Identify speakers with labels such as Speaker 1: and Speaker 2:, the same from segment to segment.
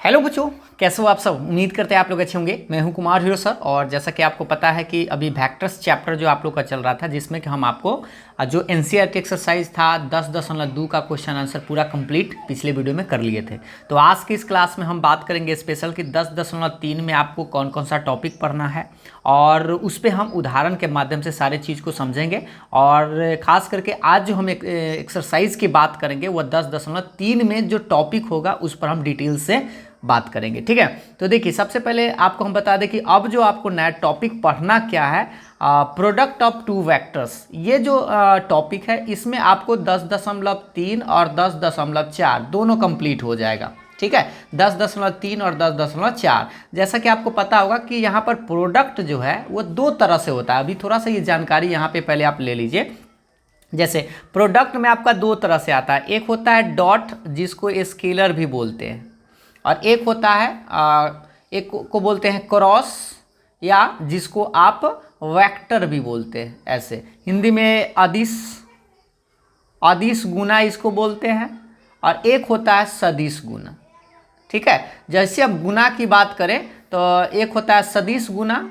Speaker 1: Hello बच्चों, कैसे हो आप सब। उम्मीद करते हैं आप लोग अच्छे होंगे। मैं हूं कुमार हीरो सर। और जैसा कि आपको पता है कि अभी वेक्टर्स चैप्टर जो आप लोग का चल रहा था, जिसमें कि हम आपको जो एनसीईआरटी एक्सरसाइज था 10.2 का क्वेश्चन आंसर पूरा कंप्लीट पिछले वीडियो में कर लिए थे। तो आज की इस क्लास में हम बात करेंगे स्पेशल कि 10.3 में आपको कौन कौन सा टॉपिक पढ़ना है, और उस पर हम उदाहरण के माध्यम से सारे चीज़ को समझेंगे। और ख़ास करके आज जो हम एक एक्सरसाइज की बात करेंगे वो 10.3 में जो टॉपिक होगा उस पर हम डिटेल से बात करेंगे। ठीक है, तो देखिए सबसे पहले आपको हम बता दें कि अब जो आपको नया टॉपिक पढ़ना क्या है, प्रोडक्ट ऑफ टू वेक्टर्स। ये जो टॉपिक है इसमें आपको 10.3 और 10.4 दोनों कंप्लीट हो जाएगा। ठीक है, 10.3 और 10.4। जैसा कि आपको पता होगा कि यहाँ पर प्रोडक्ट जो है वो दो तरह से होता है। अभी थोड़ा सा ये जानकारी यहाँ पे पहले आप ले लीजिए। जैसे प्रोडक्ट में आपका दो तरह से आता है, एक होता है डॉट जिसको स्केलर भी बोलते हैं, और एक होता है एक को बोलते हैं क्रॉस, या जिसको आप वेक्टर भी बोलते हैं। ऐसे हिंदी में अदिश गुना इसको बोलते हैं, और एक होता है सदिश गुना। ठीक है, जैसे अब गुना की बात करें तो एक होता है सदिश गुना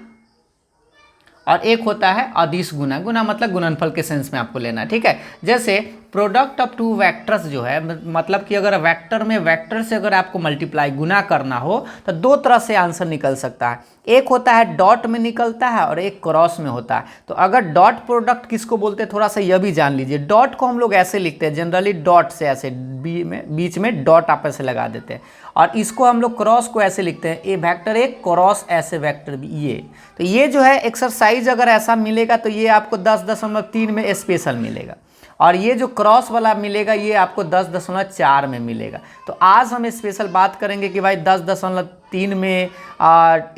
Speaker 1: और एक होता है अदिश गुना। गुना मतलब गुणनफल के सेंस में आपको लेना है। ठीक है, जैसे प्रोडक्ट ऑफ टू वेक्टर्स जो है, मतलब कि अगर वेक्टर में वेक्टर से अगर आपको मल्टीप्लाई गुना करना हो तो दो तरह से आंसर निकल सकता है। एक होता है डॉट में निकलता है और एक क्रॉस में होता है। तो अगर डॉट प्रोडक्ट किसको बोलते हैं थोड़ा सा यह भी जान लीजिए। डॉट को हम लोग ऐसे लिखते हैं जनरली, डॉट से ऐसे बीच में डॉट आप ऐसे लगा देते हैं, और इसको हम लोग क्रॉस को ऐसे लिखते हैं, ए वेक्टर ए क्रॉस ऐसे वेक्टर बी। ये तो ये जो है एक्सरसाइज अगर ऐसा मिलेगा तो ये आपको 10.3 में स्पेशल मिलेगा, और ये जो क्रॉस वाला मिलेगा ये आपको 10.4 में मिलेगा। तो आज हम स्पेशल बात करेंगे कि भाई 10.3 में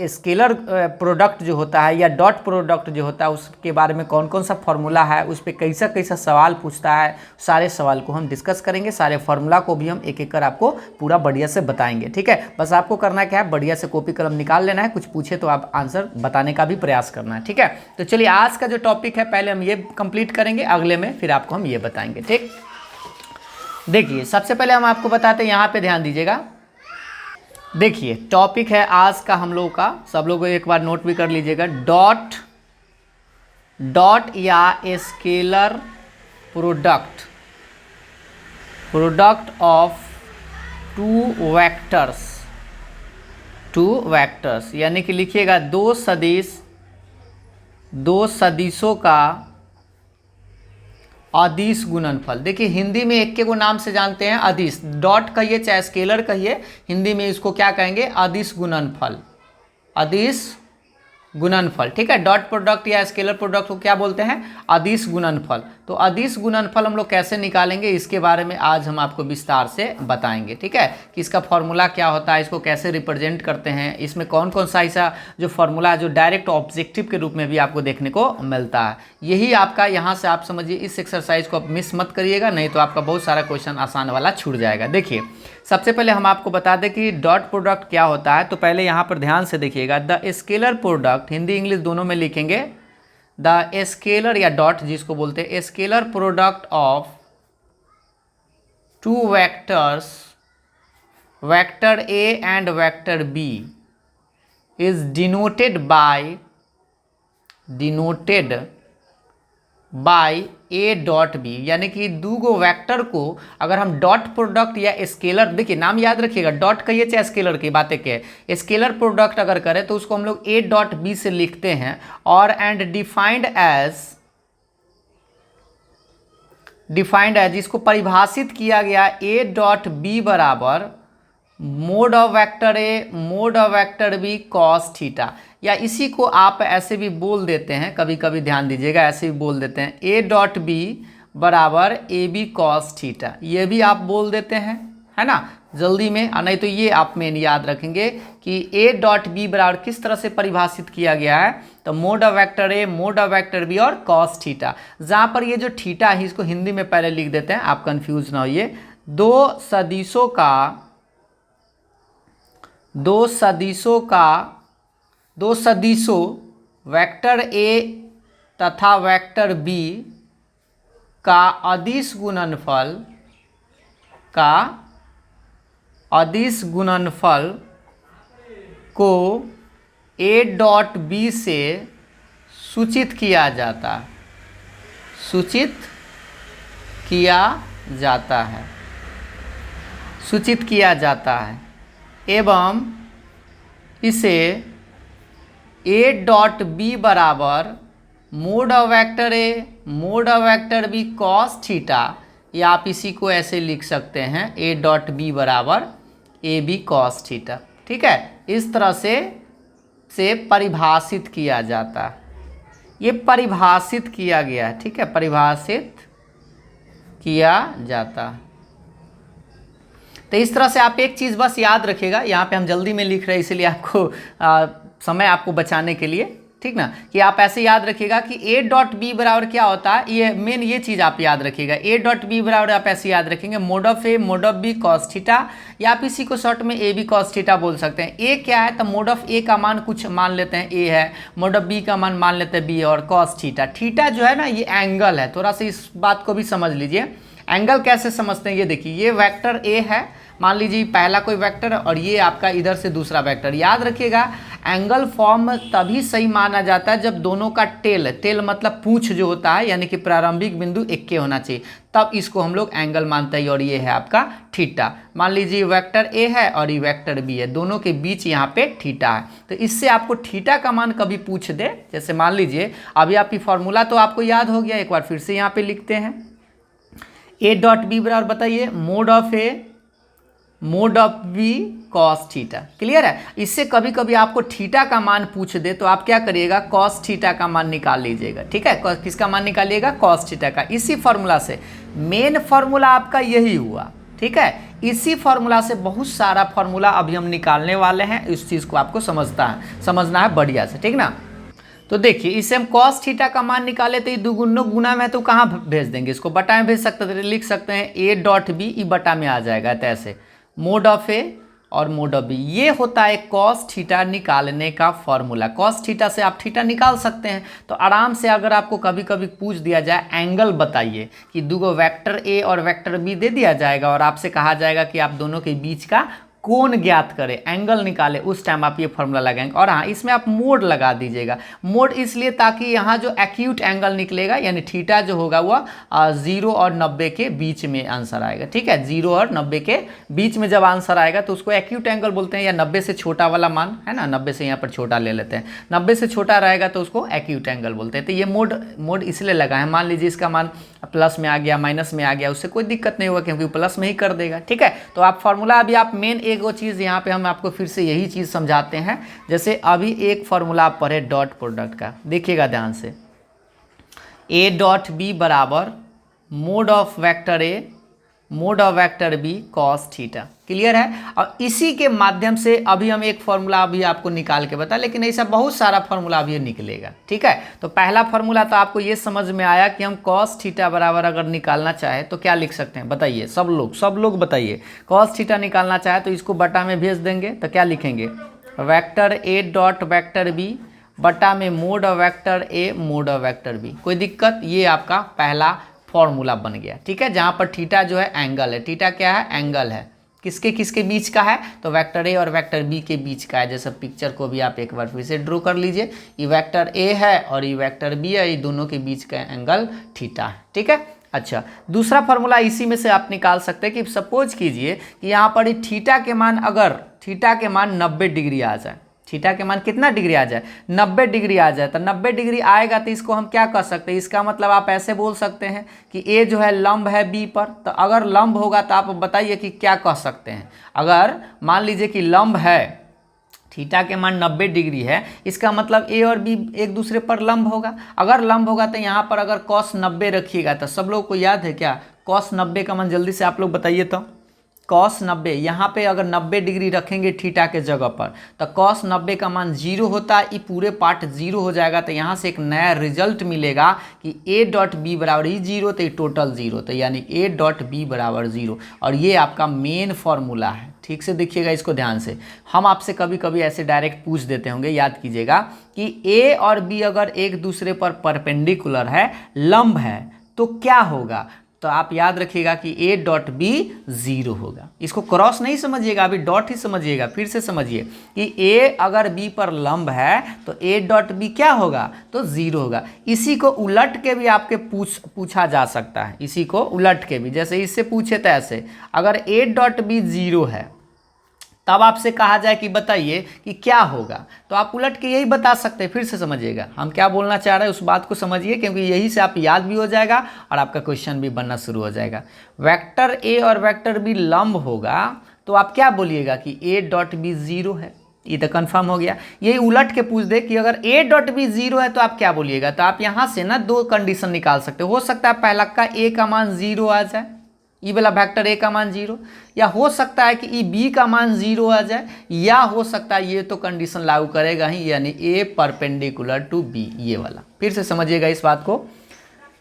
Speaker 1: स्केलर प्रोडक्ट जो होता है या डॉट प्रोडक्ट जो होता है उसके बारे में कौन कौन सा फॉर्मूला है, उस पर कैसा कैसा सवाल पूछता है, सारे सवाल को हम डिस्कस करेंगे। सारे फार्मूला को भी हम एक एक कर आपको पूरा बढ़िया से बताएंगे। ठीक है, बस आपको करना क्या है, बढ़िया से कॉपी कलम निकाल लेना है, कुछ पूछे तो आप आंसर बताने का भी प्रयास करना है। ठीक है, तो चलिए आज का जो टॉपिक है पहले हम ये कंप्लीट करेंगे, अगले में फिर आपको हम ये बताएंगे। ठीक, देखिए सबसे पहले हम आपको बताते हैं, यहाँ पे ध्यान दीजिएगा। देखिए टॉपिक है आज का हम लोग का, सब लोग एक बार नोट भी कर लीजिएगा। डॉट या scalar product of two vectors, यानी कि लिखिएगा दो सदिशों का अदिश गुणनफल। देखिए हिंदी में एक के को नाम से जानते हैं अदिश, डॉट कहिए चाहे स्केलर कहिए, हिंदी में इसको क्या कहेंगे, अदिश गुणनफल। ठीक है, डॉट प्रोडक्ट या स्केलर प्रोडक्ट को क्या बोलते हैं, अदिश गुणनफल। तो अदिश गुणनफल हम लोग कैसे निकालेंगे इसके बारे में आज हम आपको विस्तार से बताएंगे। ठीक है, कि इसका फॉर्मूला क्या होता है, इसको कैसे रिप्रेजेंट करते हैं, इसमें कौन कौन सा ऐसा जो फॉर्मूला है जो डायरेक्ट ऑब्जेक्टिव के रूप में भी आपको देखने को मिलता है। यही आपका यहाँ से आप समझिए, इस एक्सरसाइज को आप मिस मत करिएगा, नहीं तो आपका बहुत सारा क्वेश्चन आसान वाला छूट जाएगा। देखिए सबसे पहले हम आपको बता दें कि डॉट प्रोडक्ट क्या होता है। तो पहले यहाँ पर ध्यान से देखिएगा, the scalar product, Hindi English दोनों में लिखेंगे, द स्केलर या डॉट जिसको बोलते हैं, scalar product of two vectors, vector A and vector B is denoted by A dot B. यानी कि दो गो वेक्टर को अगर हम डॉट प्रोडक्ट या स्केलर, देखिए नाम याद रखिएगा, डॉट कहिए चाहे स्केलर की बातें क्या है, स्केलर प्रोडक्ट अगर करें तो उसको हम लोग ए डॉट बी से लिखते हैं, और एंड डिफाइंड एज इसको परिभाषित किया गया ए डॉट बी बराबर mod of vector A mode of vector B cos theta. या इसी को आप ऐसे भी बोल देते हैं, कभी कभी ध्यान दीजिएगा, ऐसे भी बोल देते हैं ए डॉट बी बराबर ए बी कॉस थीटा, ये भी आप बोल देते हैं, है ना, जल्दी में। नहीं तो ये आप मेन याद रखेंगे कि ए डॉट बी बराबर किस तरह से परिभाषित किया गया है, तो mod of vector A mode of vector B और कॉस थीटा। जहाँ पर ये जो थीटा है इसको हिंदी में पहले लिख देते हैं, आप कंफ्यूज ना होइए। दो सदिशों वेक्टर ए तथा वेक्टर बी का अदिश गुणनफल अदिश गुणनफल को ए डॉट बी से सूचित किया जाता है, सूचित किया जाता है, सूचित किया जाता है एवं इसे ए डॉट बी बराबर mod of vector A mode of vector B cos theta, या आप इसी को ऐसे लिख सकते हैं ए डॉट बी बराबर ए बी कॉस थीटा। ठीक है, इस तरह से परिभाषित किया जाता है, ये परिभाषित किया गया है। ठीक है, परिभाषित किया जाता है। तो इस तरह से आप एक चीज़ बस याद रखिएगा, यहाँ पे हम जल्दी में लिख रहे हैं इसलिए आपको समय आपको बचाने के लिए, ठीक ना, कि आप ऐसे याद रखिएगा कि ए डॉट बी बराबर क्या होता है, ये मेन ये चीज़ आप याद रखिएगा। ए डॉट बी बराबर आप ऐसे याद रखेंगे mod of A mode of B cos theta, या आप इसी को शॉर्ट में ए बी कॉस थीटा बोल सकते हैं। ए क्या है, तो मोड ऑफ ए का मान कुछ मान लेते हैं ए है, मोड ऑफ बी का मान लेते हैं बी, और कॉस थीटा, थीटा जो है ना ये एंगल है। थोड़ा सा इस बात को भी समझ लीजिए, एंगल कैसे समझते हैं। ये देखिए, ये वेक्टर ए है, मान लीजिए पहला कोई वेक्टर और ये आपका इधर से दूसरा वेक्टर। याद रखिएगा एंगल फॉर्म तभी सही माना जाता है जब दोनों का टेल मतलब पूंछ जो होता है, यानी कि प्रारंभिक बिंदु एक के होना चाहिए, तब इसको हम लोग एंगल मानते हैं। और ये है आपका थीटा। मान लीजिए वेक्टर ए है और ये वेक्टर बी है, दोनों के बीच यहाँ पे थीटा है, तो इससे आपको थीटा का मान कभी पूछ दे, जैसे मान लीजिए अभी आपकी फॉर्मूला तो आपको याद हो गया, एक बार फिर से यहाँ पे लिखते हैं। ए डॉट बी बराबर बताइए mod of A mode of B cos theta. Clear है। इससे कभी कभी आपको थीटा का मान पूछ दे तो आप क्या करिएगा, कॉस थीटा का मान निकाल लीजिएगा। ठीक है, किसका मान निकालिएगा, कॉस थीटा का। इसी फॉर्मूला से, मेन फॉर्मूला आपका यही हुआ। ठीक है, इसी फॉर्मूला से बहुत सारा फॉर्मूला अभी हम निकालने वाले हैं, इस चीज़ को आपको समझना है बढ़िया से। ठीक ना, तो देखिए इससे हम कॉस थीटा का मान निकाले तो ये दुगुनो गुना में तो कहाँ भेज देंगे, इसको बटा में भेज सकते थे, लिख सकते हैं ए डॉट बी, ई बटा में आ जाएगा। तो ऐसे मोड ऑफ ए और मोड ऑफ बी, ये होता है कॉस थीटा निकालने का फॉर्मूला। कॉस थीटा से आप थीटा निकाल सकते हैं। तो आराम से अगर आपको कभी कभी पूछ दिया जाए एंगल बताइए, कि दो वेक्टर ए और वेक्टर बी दे दिया जाएगा और आपसे कहा जाएगा कि आप दोनों के बीच का कोण ज्ञात करें, एंगल निकाले, उस टाइम आप ये फॉर्मूला लगाएंगे। और हाँ, इसमें आप मोड लगा दीजिएगा। मोड इसलिए ताकि यहाँ जो एक्यूट एंगल निकलेगा, यानी थीटा जो होगा वह 0 और 90 के बीच में आंसर आएगा। ठीक है, 0 और 90 के बीच में जब आंसर आएगा तो उसको एक्यूट एंगल बोलते हैं, या 90 से छोटा वाला मान है ना, 90 से यहाँ पर छोटा ले लेते हैं, 90 से छोटा रहेगा तो उसको एक्यूट एंगल बोलते हैं। तो ये मोड इसलिए लगा है। मान लीजिए इसका मान प्लस में आ गया, माइनस में आ गया, उससे कोई दिक्कत नहीं होगा क्योंकि प्लस में ही कर देगा। ठीक है, तो आप फॉर्मूला अभी आप मेन एक वो चीज़ यहाँ पे हम आपको फिर से यही चीज़ समझाते हैं। जैसे अभी एक फॉर्मूला आप पढ़े डॉट प्रोडक्ट का, देखिएगा ध्यान से, ए डॉट बी बराबर mod of vector A mode of vector B cos theta. Clear है। और इसी के माध्यम से अभी हम एक फॉर्मूला अभी आपको निकाल के बता, लेकिन ऐसा बहुत सारा फॉर्मूला अभी निकलेगा। ठीक है, तो पहला फॉर्मूला तो आपको ये समझ में आया कि हम कॉस थीटा बराबर अगर निकालना चाहे तो क्या लिख सकते हैं, बताइए सब लोग बताइए। कॉस थीटा निकालना चाहे तो इसको बटा में भेज देंगे, तो क्या लिखेंगे, vector A dot vector B बटा में mod of vector A mode of vector B. कोई दिक्कत, ये आपका पहला फॉर्मूला बन गया। ठीक है, जहाँ पर थीटा जो है एंगल है, थीटा क्या है, एंगल है, किसके बीच का है, तो वेक्टर ए और वेक्टर बी के बीच का है। जैसे पिक्चर को भी आप एक बार फिर से ड्रॉ कर लीजिए, ये वेक्टर ए है और ये वेक्टर बी है, ये दोनों के बीच का एंगल थीटा है। ठीक है, अच्छा, दूसरा फॉर्मूला इसी में से आप निकाल सकते हैं कि सपोज कीजिए कि यहाँ पर थीटा के मान, अगर थीटा के मान 90 डिग्री आ जाए, थीटा के मान कितना डिग्री आ जाए, 90 डिग्री आ जाए, तो 90 डिग्री आएगा तो इसको हम क्या कर सकते हैं, इसका मतलब आप ऐसे बोल सकते हैं कि ए जो है लंब है बी पर। तो अगर लंब होगा तो आप बताइए कि क्या कह सकते हैं। अगर मान लीजिए कि लंब है, थीटा के मान 90 डिग्री है, इसका मतलब ए और बी एक दूसरे पर लंब होगा। अगर लंब होगा तो यहाँ पर अगर कॉस 90 रखिएगा, तो सब लोग को याद है क्या, कॉस 90 का मान जल्दी से आप लोग बताइए। तो कॉस 90, यहाँ पे अगर 90 डिग्री रखेंगे थीटा के जगह पर, तो कॉस 90 का मान 0 होता है, ये पूरे पार्ट 0 हो जाएगा। तो यहाँ से एक नया रिजल्ट मिलेगा कि ए डॉट बी बराबर ही 0, तो ये टोटल 0, तो यानी ए डॉट बी बराबर 0। और ये आपका मेन फॉर्मूला है। ठीक से देखिएगा इसको ध्यान से। हम आपसे कभी कभी ऐसे डायरेक्ट पूछ देते होंगे, याद कीजिएगा कि ए और बी अगर एक दूसरे पर परपेंडिकुलर है, लंब है, तो क्या होगा, तो आप याद रखिएगा कि a डॉट बी 0 होगा। इसको क्रॉस नहीं समझिएगा, अभी डॉट ही समझिएगा। फिर से समझिए कि a अगर b पर लंब है तो a डॉट बी क्या होगा, तो 0 होगा। इसी को उलट के भी आपके पूछा जा सकता है, इसी को उलट के भी, जैसे इससे पूछे तो ऐसे, अगर a डॉट बी 0 है तब आपसे कहा जाए कि बताइए कि क्या होगा, तो आप उलट के यही बता सकते हैं। फिर से समझिएगा हम क्या बोलना चाह रहे हैं, उस बात को समझिए, क्योंकि यही से आप याद भी हो जाएगा और आपका क्वेश्चन भी बनना शुरू हो जाएगा। वेक्टर ए और वेक्टर बी लंब होगा तो आप क्या बोलिएगा कि ए डॉट बी 0 है, ये तो कंफर्म हो गया। यही उलट के पूछ दे कि अगर ए डॉट बी 0 है तो आप क्या बोलिएगा, तो आप यहाँ से ना दो कंडीशन निकाल सकते हो सकता है पहला का ए का मान 0 आ जाए, ई वाला वेक्टर ए का मान 0, या हो सकता है कि ई बी का मान 0 आ जाए, या हो सकता है ये तो कंडीशन लागू करेगा ही, यानी ए परपेंडिकुलर टू बी, ये वाला। फिर से समझिएगा इस बात को,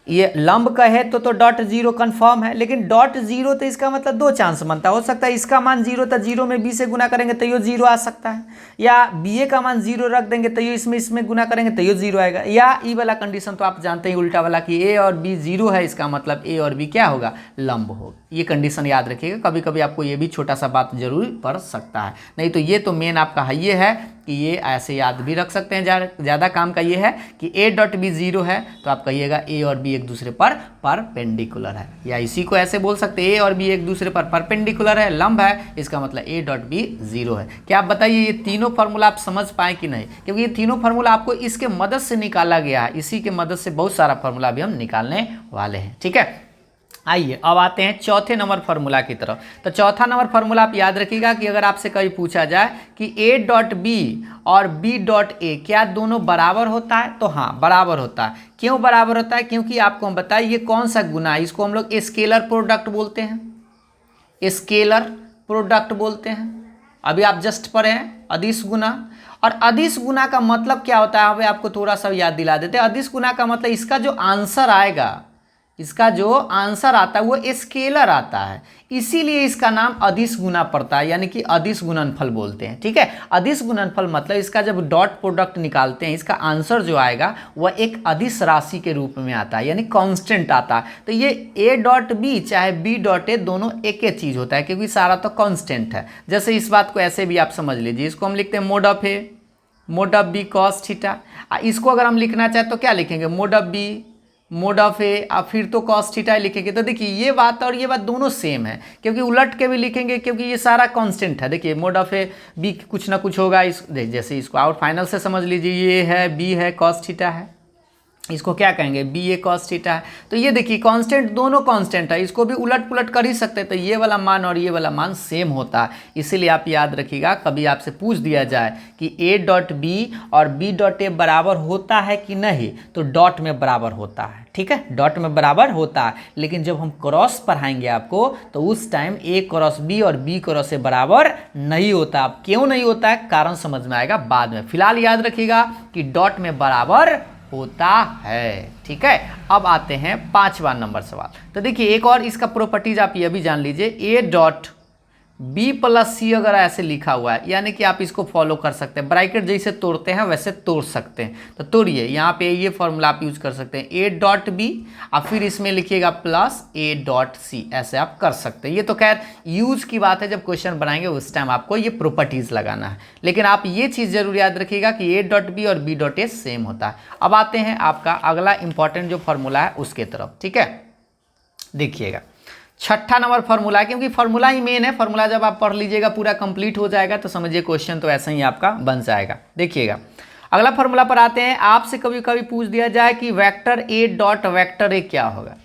Speaker 1: ये लंब का है तो डॉट 0 कंफर्म है, लेकिन डॉट 0 तो इसका मतलब दो चांस बनता है, हो सकता है इसका मान 0 था, 0 में बी से गुना करेंगे तो ये 0 आ सकता है, या बी ए का मान 0 रख देंगे तो ये इसमें गुना करेंगे तो ये 0 आएगा, या ई वाला कंडीशन तो आप जानते हैं उल्टा वाला कि ए और बी 0 है, इसका मतलब ए और बी क्या होगा, लंब होगा। ये कंडीशन याद रखिएगा, कभी कभी आपको ये भी छोटा सा बात जरूर पड़ सकता है, नहीं तो ये तो मेन आपका ये है कि ये ऐसे याद भी रख सकते हैं। ज़्यादा काम का ये है कि ए डॉट बी 0 है तो आप कहिएगा ए और बी एक दूसरे पर परपेंडिकुलर है, या इसी को ऐसे बोल सकते हैं ए और बी एक दूसरे पर परपेंडिकुलर है, लंब है, इसका मतलब ए डॉट बी 0 है। क्या आप बताइए ये तीनों फार्मूला आप समझ पाए कि नहीं, क्योंकि ये तीनों फार्मूला आपको इसके मदद से निकाला गया है, इसी के मदद से बहुत सारा फार्मूला भी हम निकालने वाले हैं। ठीक है, आइए अब आते हैं चौथे नंबर फार्मूला की तरफ। तो चौथा नंबर फार्मूला आप याद रखिएगा कि अगर आपसे कभी पूछा जाए कि ए डॉट बी और बी डॉट ए क्या दोनों बराबर होता है, तो हाँ बराबर होता है। क्यों बराबर होता है, क्योंकि आपको हम बताइए ये कौन सा गुना है, इसको हम लोग स्केलर प्रोडक्ट बोलते हैं, स्केलर प्रोडक्ट बोलते हैं। अभी आप जस्ट पढ़े हैं अदिश गुना, और अदिश गुना का मतलब क्या होता है, अभी आपको थोड़ा सा याद दिला देते हैं। अदिश गुना का मतलब इसका जो आंसर आएगा, इसका जो आंसर आता है वो स्केलर आता है, इसीलिए इसका नाम अदिश गुना पड़ता है, यानी कि अदिश गुणनफल बोलते हैं। ठीक है, अदिश गुणनफल मतलब इसका जब डॉट प्रोडक्ट निकालते हैं, इसका आंसर जो आएगा वह एक अदिश राशि के रूप में आता है, यानी कांस्टेंट आता है। तो ये ए डॉट बी चाहे बी डॉट ए दोनों एक ही चीज़ होता है, क्योंकि सारा तो कांस्टेंट है। जैसे इस बात को ऐसे भी आप समझ लीजिए, इसको हम लिखते हैं mode of A mode of B cos theta, इसको अगर हम लिखना चाहें तो क्या लिखेंगे, mode of B mode of A, अब फिर तो कॉस थीटा लिखेंगे। तो देखिए ये बात और ये बात दोनों सेम है, क्योंकि उलट के भी लिखेंगे, क्योंकि ये सारा कांस्टेंट है। देखिए मोड ऑफ ए बी कुछ ना कुछ होगा, इस जैसे इसको और फाइनल से समझ लीजिए, ये है बी है कॉस थीटा है, इसको क्या कहेंगे बी ए कॉस थीटा है। तो ये देखिए कांस्टेंट, दोनों कांस्टेंट है, इसको भी उलट पुलट कर ही सकते हैं, तो ये वाला मान और ये वाला मान सेम होता है। इसीलिए आप याद रखिएगा, कभी आपसे पूछ दिया जाए कि ए डॉट बी और बी डॉट ए बराबर होता है कि नहीं, तो डॉट में बराबर होता है। ठीक है, डॉट में बराबर होता है, लेकिन जब हम क्रॉस पढ़ाएंगे आपको तो उस टाइम ए क्रॉस बी और बी क्रॉस ए बराबर नहीं होता। अब क्यों नहीं होता है, कारण समझ में आएगा बाद में, फिलहाल याद रखिएगा कि डॉट में बराबर होता है। ठीक है, अब आते हैं 5वां नंबर सवाल। तो देखिए एक और इसका प्रॉपर्टीज आप ये भी जान लीजिए, ए डॉट बी प्लस सी अगर ऐसे लिखा हुआ है, यानी कि आप इसको फॉलो कर सकते हैं, ब्रैकेट जैसे तोड़ते हैं वैसे तोड़ सकते हैं। तो तोड़िए, यहाँ पे ये फॉर्मूला आप यूज कर सकते हैं, ए डॉट बी और फिर इसमें लिखिएगा प्लस ए डॉट सी, ऐसे आप कर सकते हैं। ये तो खैर यूज की बात है, जब क्वेश्चन बनाएंगे उस टाइम आपको ये प्रॉपर्टीज लगाना है, लेकिन आप ये चीज़ जरूर याद रखिएगा कि ए डॉट बी और बी डॉट ए सेम होता है। अब आते हैं आपका अगला इंपॉर्टेंट जो फॉर्मूला है उसके तरफ। ठीक है, देखिएगा छठा नंबर फार्मूला है, क्योंकि फार्मूला ही मेन है, फार्मूला जब आप पढ़ लीजिएगा पूरा कंप्लीट हो जाएगा तो समझिए क्वेश्चन तो ऐसा ही आपका बन जाएगा। देखिएगा अगला फार्मूला पर आते हैं। आपसे कभी कभी पूछ दिया जाए कि vector A dot vector A क्या होगा,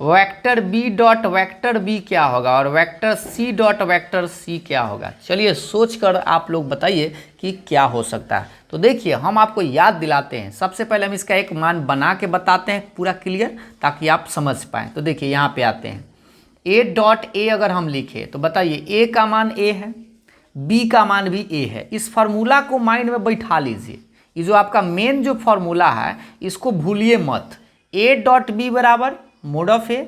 Speaker 1: vector B dot vector B क्या होगा, और vector C dot vector C क्या होगा। चलिए सोच कर आप लोग बताइए कि क्या हो सकता है। तो देखिए हम आपको याद दिलाते हैं, सबसे पहले हम इसका एक मान बना के बताते हैं पूरा क्लियर, ताकि आप समझ पाएँ। तो देखिए यहाँ पे आते हैं, ए डॉट ए अगर हम लिखे तो बताइए ए का मान ए है, बी का मान भी ए है। इस फार्मूला को माइंड में बैठा लीजिए, ये जो आपका मेन जो फार्मूला है इसको भूलिए मत। ए डॉट बी बराबर mod of A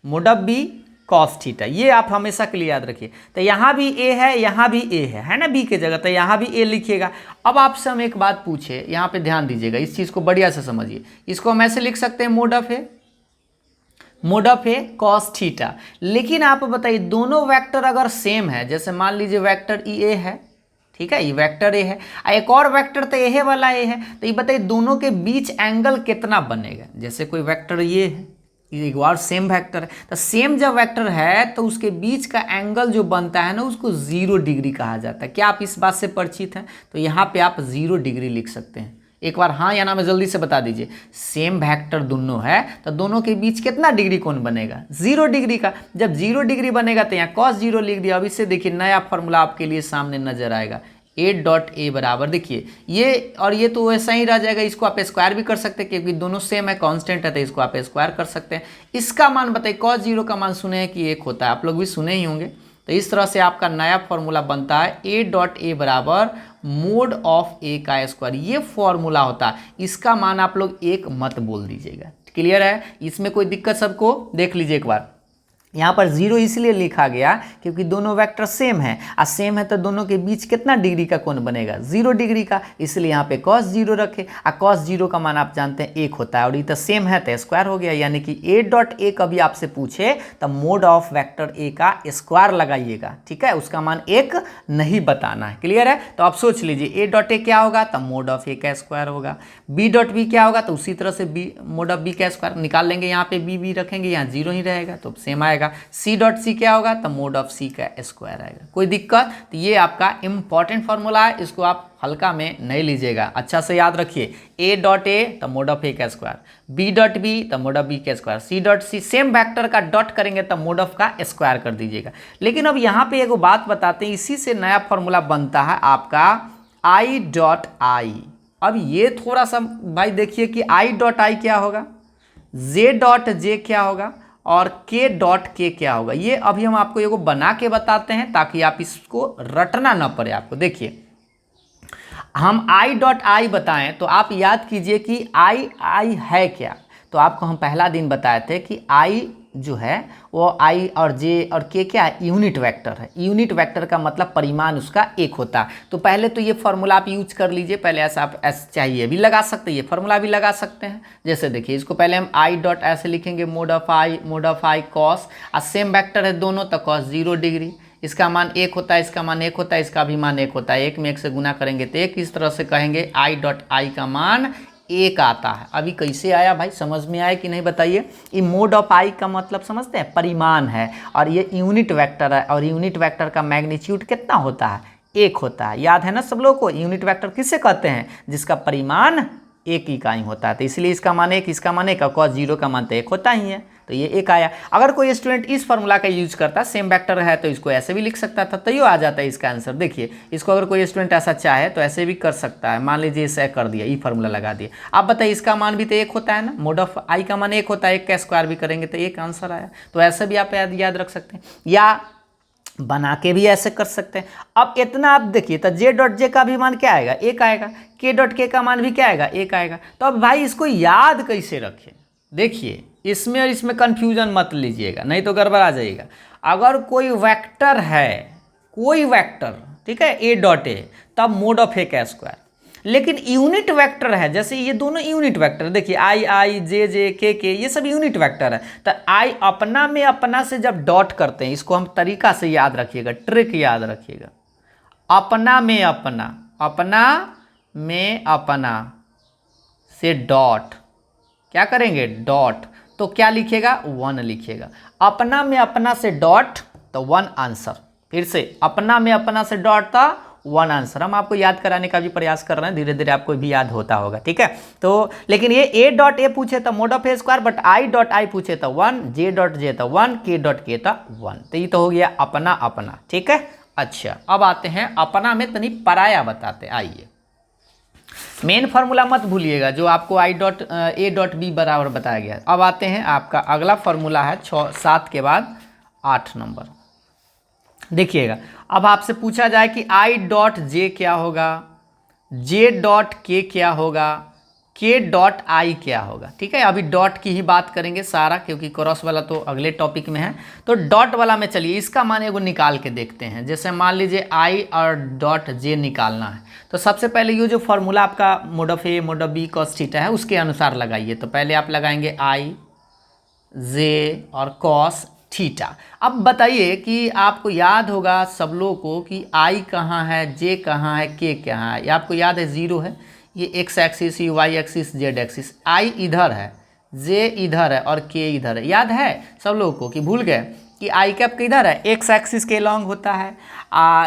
Speaker 1: mode of B cos theta, ये आप हमेशा के लिए याद रखिए। तो यहाँ भी ए है, यहाँ भी ए है ना बी के जगह, तो यहाँ भी ए लिखिएगा। अब आपसे हम एक बात पूछे, यहाँ पे ध्यान दीजिएगा, इस चीज़ को बढ़िया से समझिए। इसको हम ऐसे लिख सकते हैं mode of A, mode of A cos theta. लेकिन आप बताइए दोनों वेक्टर अगर सेम है, जैसे मान लीजिए वेक्टर ई ए है, ठीक है, ये वेक्टर ए है, एक और वेक्टर तो ए वाला ए है, तो ये बताइए दोनों के बीच एंगल कितना बनेगा। जैसे कोई वेक्टर ये है, एक और सेम वेक्टर है, तो सेम जब वेक्टर है तो उसके बीच का एंगल जो बनता है ना उसको 0 डिग्री कहा जाता है। क्या आप इस बात से परिचित हैं? तो यहाँ पे आप 0 डिग्री लिख सकते हैं। एक बार हाँ या ना में जल्दी से बता दीजिए। सेम वेक्टर दोनों है तो दोनों के बीच कितना डिग्री कोण बनेगा? 0 डिग्री का। जब 0 डिग्री बनेगा तो यहाँ cos 0 लिख दिया। अब इससे देखिए नया फॉर्मूला आपके लिए सामने नजर आएगा। ए डॉट ए बराबर, देखिए ये और ये तो वैसा ही रह जाएगा, इसको आप स्क्वायर भी कर सकते हैं क्योंकि दोनों सेम है, कांस्टेंट है, तो इसको आप स्क्वायर कर सकते हैं। इसका मान बताइए, cos 0 का मान सुने हैं कि 1 होता है, आप लोग भी सुने ही होंगे। तो इस तरह से आपका नया फॉर्मूला बनता है ए डॉट ए बराबर मोड ऑफ ए का स्क्वायर। ये फॉर्मूला होता है, इसका मान आप लोग 1 मत बोल दीजिएगा। क्लियर है? इसमें कोई दिक्कत सबको देख लीजिए एक बार। यहाँ पर 0 इसलिए लिखा गया क्योंकि दोनों वेक्टर सेम है, और सेम है तो दोनों के बीच कितना डिग्री का कोण बनेगा? 0 डिग्री का। इसलिए यहाँ पे cos 0 रखे, और cos 0 का मान आप जानते हैं 1 होता है, और ये तो सेम है तो स्क्वायर हो गया। यानी कि ए डॉट ए कभी आपसे पूछे तो मोड ऑफ वेक्टर ए का स्क्वायर लगाइएगा, ठीक है, उसका मान 1 नहीं बताना है। क्लियर है? तो आप सोच लीजिए ए डॉट ए क्या होगा? तो मोड ऑफ ए का स्क्वायर होगा। बी डॉट बी क्या होगा? तो उसी तरह से बी मोड ऑफ बी का स्क्वायर निकाल लेंगे। यहाँ पे बी रखेंगे, यहाँ 0 ही रहेगा तो सेम आएगा। सी डॉट सी क्या होगा? तो मोड ऑफ सी का स्क्वायर आएगा। कोई दिक्कत? तो ये आपका इंपॉर्टेंट फॉर्मूला है, इसको आप हल्का में नहीं लीजिएगा, अच्छा से याद रखिए। ए डॉट ए तो मोड ऑफ ए का स्क्वायर, बी डॉट बी तो मोड ऑफ बी का square, C dot C same vector का डॉट करेंगे तो मोड ऑफ का स्क्वायर कर दीजिएगा। लेकिन अब यहाँ पे एगो बात बताते हैं, इसी से नया फॉर्मूला बनता है आपका आई डॉट आई। अब ये थोड़ा सा भाई देखिए कि आई डॉट आई क्या होगा, जे डॉट जे क्या होगा, और के डॉट के क्या होगा। ये अभी हम आपको एगो बना के बताते हैं ताकि आप इसको रटना ना पड़े आपको। देखिए हम आई डॉट आई बताएं तो आप याद कीजिए कि आई है क्या। तो आपको हम पहला दिन बताए थे कि आई जो है वो आई और जे और के क्या है? यूनिट वेक्टर है। यूनिट वेक्टर का मतलब परिमाण उसका 1 होता है। तो पहले तो ये फॉर्मूला आप यूज कर लीजिए। पहले ऐसा आप ऐसे चाहिए भी लगा सकते हैं, ये फॉर्मूला भी लगा सकते हैं। जैसे देखिए इसको पहले हम आई डॉट ऐसे लिखेंगे, मोड ऑफ आई कॉस, और सेम वेक्टर है दोनों तो cos 0 डिग्री, इसका मान 1 होता है, इसका मान 1 होता है, इसका भी मान 1 होता है। 1 में 1 से गुना करेंगे तो 1, इस तरह से कहेंगे आई डॉट आई का मान 1 आता है। अभी कैसे आया भाई, समझ में आया कि नहीं बताइए? ये मोड ऑफ आई का मतलब समझते हैं, परिमाण है, और ये यूनिट वेक्टर है, और यूनिट वेक्टर का मैग्नीट्यूड कितना होता है? 1 होता है। याद है ना सब लोगों को? यूनिट वेक्टर किससे कहते हैं? जिसका परिमाण 1 इकाई होता है। तो इसलिए इसका मान 1, इसका मान 1, और cos 0 का मान तो 1 होता ही है, तो ये 1 आया। अगर कोई स्टूडेंट इस फॉर्मूला का यूज करता, सेम वेक्टर है तो इसको ऐसे भी लिख सकता था, तो ये आ जाता है इसका आंसर। देखिए इसको अगर कोई स्टूडेंट ऐसा चाहे तो ऐसे भी कर सकता है। मान लीजिए इसे कर दिया, ये फॉर्मूला लगा दिया। आप बताइए इसका मान भी तो 1 होता है ना, मोड ऑफ आई का मान 1 होता है, 1 का स्क्वायर भी करेंगे तो 1 आंसर आया। तो ऐसे भी आप याद रख सकते हैं, या बना के भी ऐसे कर सकते हैं। अब इतना आप देखिए तो जे डॉट जे का भी मान क्या आएगा? 1 आएगा। के डॉट के का मान भी क्या आएगा? 1 आएगा। तो अब भाई इसको याद कैसे रखें? देखिए इसमें और इसमें कंफ्यूजन मत लीजिएगा, नहीं तो गड़बड़ा जाएगा। अगर कोई वेक्टर है, कोई वेक्टर, ठीक है, ए डॉट ए, तब मोड ऑफ ए का स्क्वायर। लेकिन यूनिट वेक्टर है, जैसे ये दोनों यूनिट वेक्टर, देखिए आई जे के ये सब यूनिट वेक्टर है। तो आई अपना में अपना से जब डॉट करते हैं, इसको हम तरीका से याद रखिएगा, ट्रिक याद रखिएगा। अपना में अपना, अपना में अपना से डॉट क्या करेंगे? डॉट। तो क्या लिखिएगा? 1 लिखिएगा। अपना में अपना से डॉट तो 1 आंसर। फिर से अपना में अपना से डॉट था 1 आंसर। हम आपको याद कराने का भी प्रयास कर रहे हैं, धीरे धीरे आपको भी याद होता होगा, ठीक है। तो लेकिन ये ए डॉट ए पूछे तो mod of A square, but I dot I पूछे तो 1, जे डॉट जे तो 1, के डॉट के तो 1। तो ये तो हो गया अपना अपना, ठीक है। अच्छा अब आते हैं अपना में तनी पराया बताते। आइए मेन फार्मूला मत भूलिएगा जो आपको I dot A dot B बराबर बताया गया। अब आते हैं आपका अगला फार्मूला है 7 के बाद 8 नंबर। देखिएगा अब आपसे पूछा जाए कि आई डॉट जे क्या होगा, जे डॉट के क्या होगा, के डॉट आई क्या होगा, ठीक है। अभी डॉट की ही बात करेंगे सारा, क्योंकि क्रॉस वाला तो अगले टॉपिक में है। तो डॉट वाला में चलिए इसका मान एगो निकाल के देखते हैं। जैसे मान लीजिए आई और डॉट जे निकालना है, तो सबसे पहले ये जो फॉर्मूला आपका mod of A mode of B cos theta है उसके अनुसार लगाइए। तो पहले आप लगाएंगे आई जे और कॉस थीटा। अब बताइए कि आपको याद होगा सब लोगों को कि आई कहाँ है, जे कहाँ है, के कहाँ है। ये आपको याद है, जीरो है, ये एक्स एक्सिस, ये वाई एक्सिस, जेड एक्सिस। आई इधर है, जे इधर है और के इधर है। याद है सब लोगों को कि भूल गए कि आई कैप किधर है, एक्स एक्सिस के लॉन्ग होता है,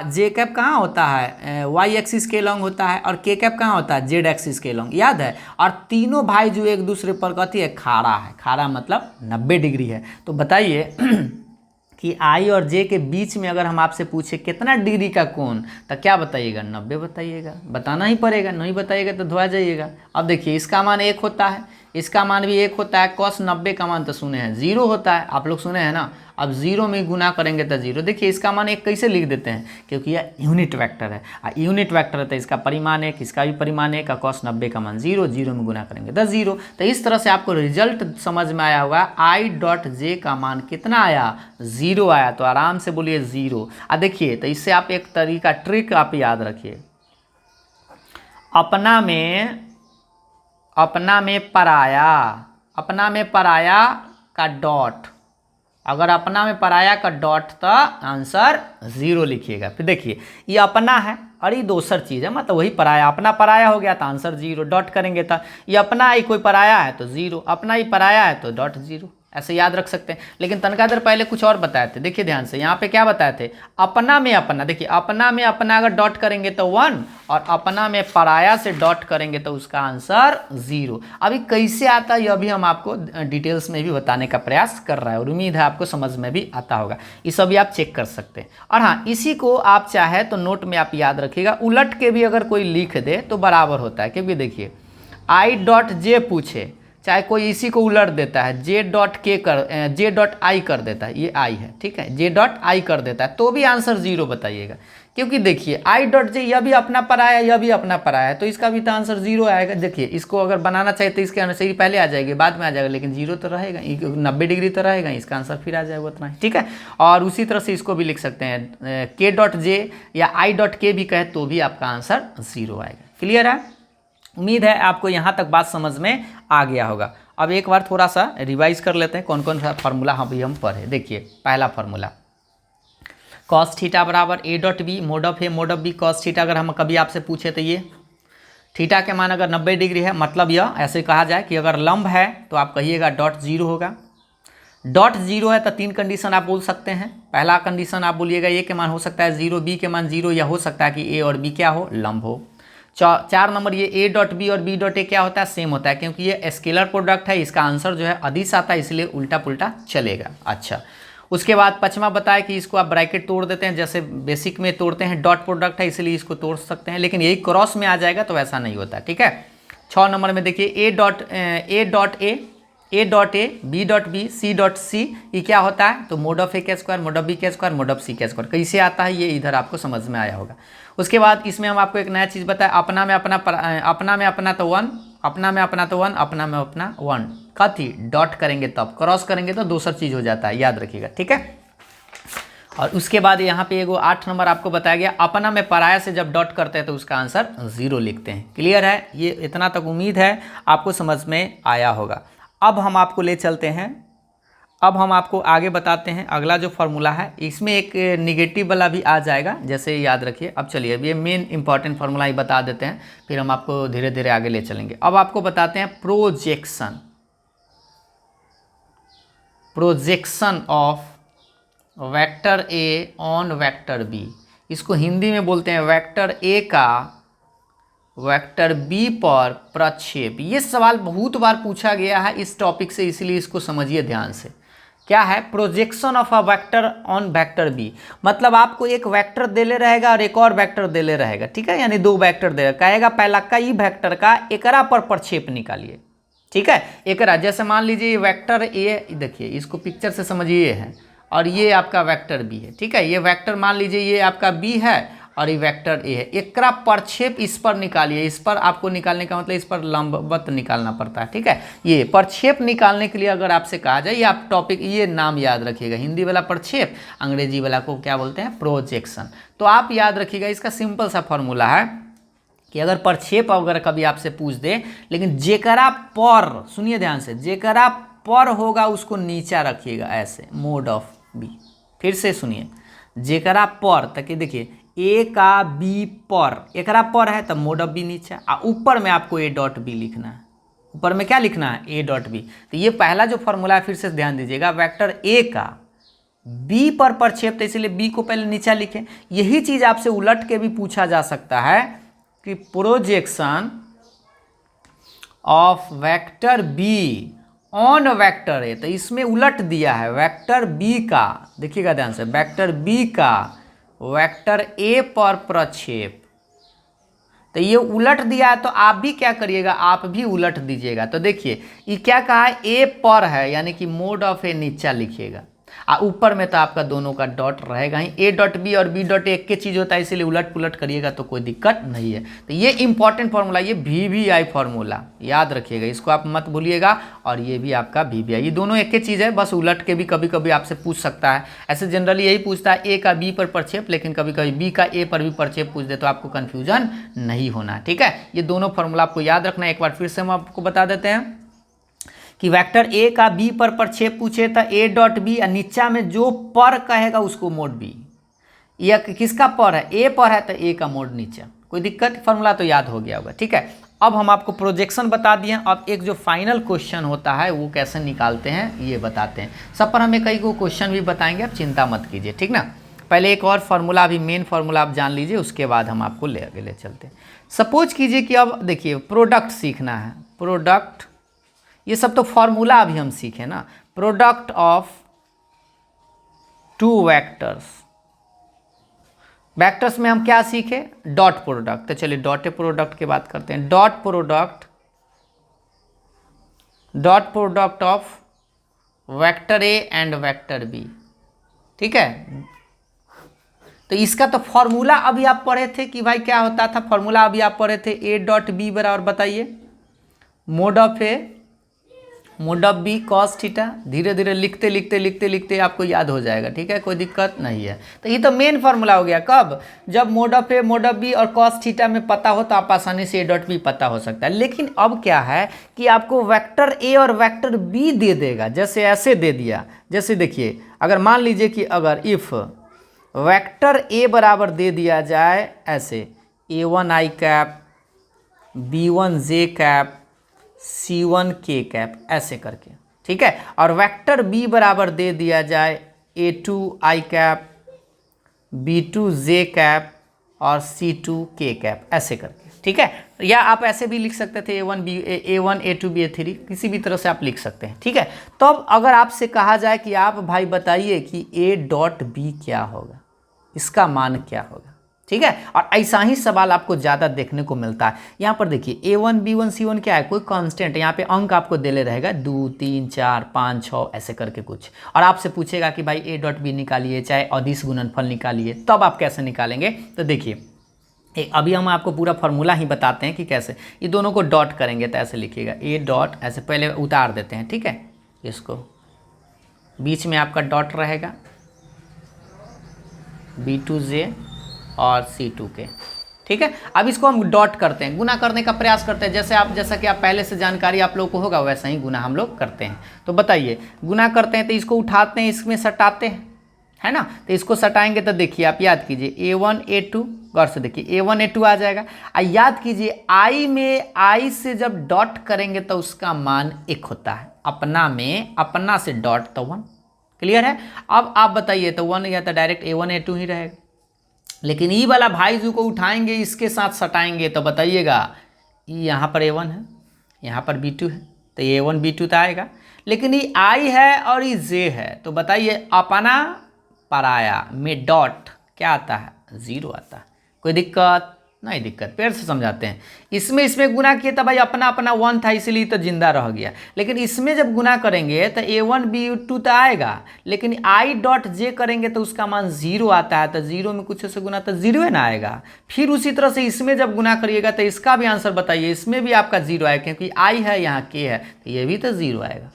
Speaker 1: जे कैप कहाँ होता है, वाई एक्सिस के लॉन्ग होता है, और के कैप कहाँ होता है, जेड एक्सिस के लॉन्ग। याद है। और तीनों भाई जो एक दूसरे पर कथी है, खाड़ा है। खाड़ा मतलब 90 डिग्री है। तो बताइए कि आई और जे के बीच में अगर हम आपसे पूछे कितना डिग्री का कोण, तो क्या बताइएगा, 90 बताइएगा। बताना ही पड़ेगा, नहीं बताइएगा तो धोआ जाइएगा। अब देखिए इसका मान 1 होता है, इसका मान भी 1 होता है। कॉस 90 का मान तो सुने हैं 0 होता है, आप लोग सुने हैं ना। अब 0 में गुना करेंगे तो 0। देखिए इसका मान 1 कैसे लिख देते हैं, क्योंकि यह यूनिट वेक्टर है। यूनिट वेक्टर है तो इसका परिमाण 1, इसका भी परिमाण 1, कॉस 90 का मान 0, 0 में गुना करेंगे तो 0। तो इस तरह से आपको रिजल्ट समझ में आया होगा। आई डॉट जे का मान कितना आया, 0 आया। तो आराम से बोलिए 0। देखिए तो इससे आप एक तरीका ट्रिक आप याद रखिए, अपना में पराया का डॉट, अगर अपना में पराया का डॉट तो आंसर 0 लिखिएगा। फिर देखिए ये अपना है और ये दूसर चीज़ है, मतलब वही पराया, अपना पराया हो गया तो आंसर 0। डॉट करेंगे तो ये अपना ही कोई पराया है तो 0, अपना ही पराया है तो डॉट 0। ऐसे याद रख सकते हैं। लेकिन तनका देर पहले कुछ और बताए थे, देखिए ध्यान से, यहाँ पे क्या बताए थे, अपना में अपना। देखिए अपना में अपना अगर डॉट करेंगे तो 1, और अपना में पराया से डॉट करेंगे तो उसका आंसर 0। अभी कैसे आता है यह भी हम आपको डिटेल्स में भी बताने का प्रयास कर रहा है, और उम्मीद है आपको समझ में भी आता होगा। ये सब भी आप चेक कर सकते हैं। और हाँ, इसी को आप चाहे तो नोट में आप याद रखिएगा, उलट के भी अगर कोई लिख दे तो बराबर होता है। क्योंकि देखिए आई डॉट जे पूछे, चाहे कोई इसी को उलट देता है, जे डॉट आई कर देता है, ये आई है, ठीक है, जे डॉट आई कर देता है, तो भी आंसर 0 बताइएगा। क्योंकि देखिए आई डॉट जे, यह भी अपना पराया, यह भी अपना पराया है, तो इसका भी तो आंसर 0 आएगा। देखिए इसको अगर बनाना चाहिए तो इसके आंसर पहले आ जाएगी, बाद में आ जाएगा, लेकिन 0 तो रहेगा, 90 डिग्री तो रहेगा, इसका आंसर फिर आ जाएगा उतना ही, ठीक है। और उसी तरह से इसको भी लिख सकते हैं, के डॉट जे या आई डॉट के भी कहे तो भी आपका आंसर 0 आएगा। क्लियर है? उम्मीद है आपको यहाँ तक बात समझ में आ गया होगा। अब एक बार थोड़ा सा रिवाइज कर लेते हैं कौन कौन सा फार्मूला हम पढ़े। देखिए पहला फार्मूला, कॉस थीटा बराबर A dot B mode of A mode of B cos theta. अगर हम कभी आपसे पूछे तो ये थीटा के मान अगर 90 डिग्री है, मतलब यह ऐसे कहा जाए कि अगर लंब है तो आप कहिएगा डॉट 0 होगा। डॉट 0 है तो 3 कंडीशन आप बोल सकते हैं। पहला कंडीशन आप बोलिएगा ए के मान हो सकता है 0, बी के मान 0, या हो सकता है कि ए और बी क्या हो, लंब हो। 4 नंबर, ये ए डॉट बी और बी डॉट ए क्या होता है, सेम होता है, क्योंकि ये स्केलर प्रोडक्ट है, इसका आंसर जो है अदिश आता है, इसलिए उल्टा पुल्टा चलेगा। अच्छा, उसके बाद 5वां बताया कि इसको आप ब्रैकेट तोड़ देते हैं, जैसे बेसिक में तोड़ते हैं, डॉट प्रोडक्ट है इसलिए इसको तोड़ सकते हैं, लेकिन यही क्रॉस में आ जाएगा तो ऐसा नहीं होता, ठीक है। 6 नंबर में देखिए A dot A, B dot B, C dot C, ये क्या होता है, तो मोड ऑफ ए के स्क्वायर, मोड ऑफ बी के स्क्वायर, मोड ऑफ सी के स्क्वायर। कैसे आता है ये इधर आपको समझ में आया होगा। उसके बाद इसमें हम आपको एक नया चीज़ बताया, अपना में अपना तो 1, अपना में अपना तो 1, अपना में अपना 1, कथी डॉट करेंगे तब, क्रॉस करेंगे तो दूसरा चीज़ हो जाता है, याद रखिएगा, ठीक है। और उसके बाद यहाँ पे एगो 8 नंबर आपको बताया गया, अपना में पराया से जब डॉट करते हैं तो उसका आंसर 0 लिखते हैं। क्लियर है? ये इतना तक उम्मीद है आपको समझ में आया होगा। अब हम आपको ले चलते हैं, अब हम आपको आगे बताते हैं अगला जो फार्मूला है, इसमें एक निगेटिव वाला भी आ जाएगा, जैसे याद रखिए। अब चलिए अब ये मेन इंपॉर्टेंट फार्मूला ही बता देते हैं, फिर हम आपको धीरे धीरे आगे ले चलेंगे। अब आपको बताते हैं projection of vector A on vector B. इसको हिंदी में बोलते हैं वेक्टर ए का वेक्टर बी पर प्रक्षेप। ये सवाल बहुत बार पूछा गया है इस टॉपिक से, इसलिए इसको समझिए ध्यान से। क्या है projection of a vector on vector B, मतलब आपको एक वेक्टर देले रहेगा और एक और वेक्टर देले रहेगा, ठीक है, यानी 2 वेक्टर देगा, कहेगा पहला कई वेक्टर का एकरा पर प्रक्षेप निकालिए, ठीक है। एकरा जैसे मान लीजिए वेक्टर ए, देखिए इसको पिक्चर से समझिए, ये है और ये आपका वेक्टर बी है, ठीक है। ये वेक्टर मान लीजिए ये आपका बी है और ये वेक्टर ए है, एकरा प्रक्षेप इस पर निकालिए। इस पर आपको निकालने का मतलब इस पर लंबवत निकालना पड़ता है, ठीक है। ये प्रक्षेप निकालने के लिए अगर आपसे कहा जाए, ये आप टॉपिक ये नाम याद रखिएगा, हिंदी वाला प्रक्षेप, अंग्रेजी वाला को क्या बोलते हैं, प्रोजेक्शन। तो आप याद रखिएगा, इसका सिंपल सा फॉर्मूला है कि अगर प्रक्षेप अगर कभी आपसे पूछ दे, लेकिन जेकरा पर, सुनिए ध्यान से, जेकरा पर होगा उसको नीचा रखिएगा ऐसे, मोड ऑफ बी। फिर से सुनिए, जेकरा पर तक देखिए ए का बी पर, एकरा पर है तब मोड ऑफ बी नीचा, और ऊपर में आपको ए डॉट बी लिखना है। ऊपर में क्या लिखना है? A dot B. तो ये पहला जो फॉर्मूला है फिर से ध्यान दीजिएगा, वेक्टर ए का बी पर प्रक्षेप, तो इसलिए बी को पहले नीचा लिखें। यही चीज आपसे उलट के भी पूछा जा सकता है कि projection of vector be on vector A, तो इसमें उलट दिया है वेक्टर बी का, देखिएगा ध्यान से, वेक्टर बी का वेक्टर ए पर प्रक्षेप। तो ये उलट दिया है, तो आप भी क्या करिएगा, आप भी उलट दीजिएगा। तो देखिए ये क्या कहा है, ए पर है, यानी कि मोड ऑफ ए नीचा लिखिएगा, और ऊपर में तो आपका दोनों का डॉट रहेगा ही। ए डॉट बी और बी डॉट ए एक के चीज़ होता है, इसीलिए उलट पुलट करिएगा तो कोई दिक्कत नहीं है। तो ये इंपॉर्टेंट फार्मूला, ये VVI फार्मूला याद रखिएगा, इसको आप मत भूलिएगा। और ये भी आपका VVI, ये दोनों एक के चीज़ है, बस उलट के भी कभी कभी आपसे पूछ सकता है। ऐसे जनरली यही पूछता है ए का बी पर प्रक्षेप, लेकिन कभी कभी बी का ए पर भी प्रक्षेप पूछ दे, तो आपको कन्फ्यूजन नहीं होना। ठीक है, ये दोनों फार्मूला आपको याद रखना है। एक बार फिर से हम आपको बता देते हैं कि वेक्टर ए का बी पर प्रक्षेप पूछे तो ए डॉट बी, और नीचा में जो पर कहेगा उसको मोड बी। यह किसका पर है? ए पर है, तो ए का मोड नीचा। कोई दिक्कत? फार्मूला तो याद हो गया होगा। ठीक है, अब हम आपको प्रोजेक्शन बता दिए। अब एक जो फाइनल क्वेश्चन होता है वो कैसे निकालते हैं ये बताते हैं। सब पर हमें कई को क्वेश्चन भी बताएंगे, आप चिंता मत कीजिए। ठीक ना, पहले एक और फार्मूला, अभी मेन फार्मूला आप जान लीजिए, उसके बाद हम आपको ले चलते हैं। सपोज कीजिए कि अब देखिए प्रोडक्ट सीखना है, प्रोडक्ट, ये सब तो फॉर्मूला अभी हम सीखे ना। Product of two vectors, vectors में हम क्या सीखे? Dot product. तो चलिए डॉट प्रोडक्ट की बात करते हैं। Dot product of vector A and vector B. ठीक है, तो इसका तो फॉर्मूला अभी आप पढ़े थे कि भाई क्या होता था, फॉर्मूला अभी आप पढ़े थे, ए डॉट बी बराबर बताइए mod of A mode of B cos theta. धीरे धीरे लिखते आपको याद हो जाएगा। ठीक है, कोई दिक्कत नहीं है। तो ये तो मेन फार्मूला हो गया। कब? जब mod of A, mode of B और कॉस थीटा में पता हो तो आप आसानी से ए डॉट बी पता हो सकता है। लेकिन अब क्या है कि आपको वेक्टर ए और वेक्टर बी दे देगा, जैसे ऐसे दे दिया। जैसे देखिए, अगर मान लीजिए कि अगर इफ वेक्टर ए बराबर दे दिया जाए ऐसे, A1 i cap, B1 j cap, C1 k cap, ऐसे करके। ठीक है, और वेक्टर बी बराबर दे दिया जाए A2 i cap, B2 j cap और C2 k कैप, ऐसे करके। ठीक है, या आप ऐसे भी लिख सकते थे A1 A2 B3, किसी भी तरह से आप लिख सकते हैं। ठीक है, तो अब अगर आपसे कहा जाए कि आप भाई बताइए कि A डॉट बी क्या होगा, इसका मान क्या होगा। ठीक है, और ऐसा ही सवाल आपको ज़्यादा देखने को मिलता है। यहाँ पर देखिए A1 B1 C1 क्या है, कोई कांस्टेंट है। यहाँ पे अंक आपको देले रहेगा 2 3 4 5 6 ऐसे करके कुछ, और आपसे पूछेगा कि भाई A डॉट बी निकालिए, चाहे अदिश गुणनफल निकालिए, तब आप कैसे निकालेंगे। तो देखिए अभी हम आपको पूरा फार्मूला ही बताते हैं कि कैसे। ये दोनों को डॉट करेंगे तो ऐसे लिखिएगा, A डॉट, ऐसे पहले उतार देते हैं। ठीक है, इसको बीच में आपका डॉट रहेगा, B2J और C2 के। ठीक है, अब इसको हम डॉट करते हैं, गुना करने का प्रयास करते हैं। जैसा कि आप पहले से जानकारी आप लोगों को होगा, वैसा ही गुना हम लोग करते हैं। तो बताइए, गुना करते हैं तो इसको उठाते हैं, इसमें सटाते हैं, है ना। तो इसको सटाएंगे तो देखिए आप याद कीजिए A1 A2, गौर से देखिए A1 A2 आ जाएगा। याद कीजिए आई में आई से जब डॉट करेंगे तो उसका मान 1 होता है, अपना में अपना से डॉट तो 1। क्लियर है? अब आप बताइए, तो 1 या तो डायरेक्ट A1 A2 ही रहेगा। लेकिन ई वाला भाई जो को उठाएंगे, इसके साथ सटाएंगे तो बताइएगा, यहाँ पर A1 है, यहाँ पर B2 है, तो A1 B2 तो आएगा। लेकिन ये I है और ये J है, तो बताइए अपना पराया में डॉट क्या आता है? 0 आता है। कोई दिक्कत? नहीं दिक्कत। फिर से समझाते हैं। इसमें गुना किए तो भाई अपना 1 था, इसलिए तो जिंदा रह गया। लेकिन इसमें जब गुना करेंगे तो A1 B2 तो आएगा, लेकिन I डॉट J करेंगे तो उसका मान 0 आता है। तो 0 में कुछ से गुना तो 0 ना आएगा। फिर उसी तरह से इसमें जब गुना करिएगा तो इसका भी आंसर बताइए, इसमें भी आपका 0 आएगा, क्योंकि I है यहाँ K है, तो ये भी तो 0 आएगा।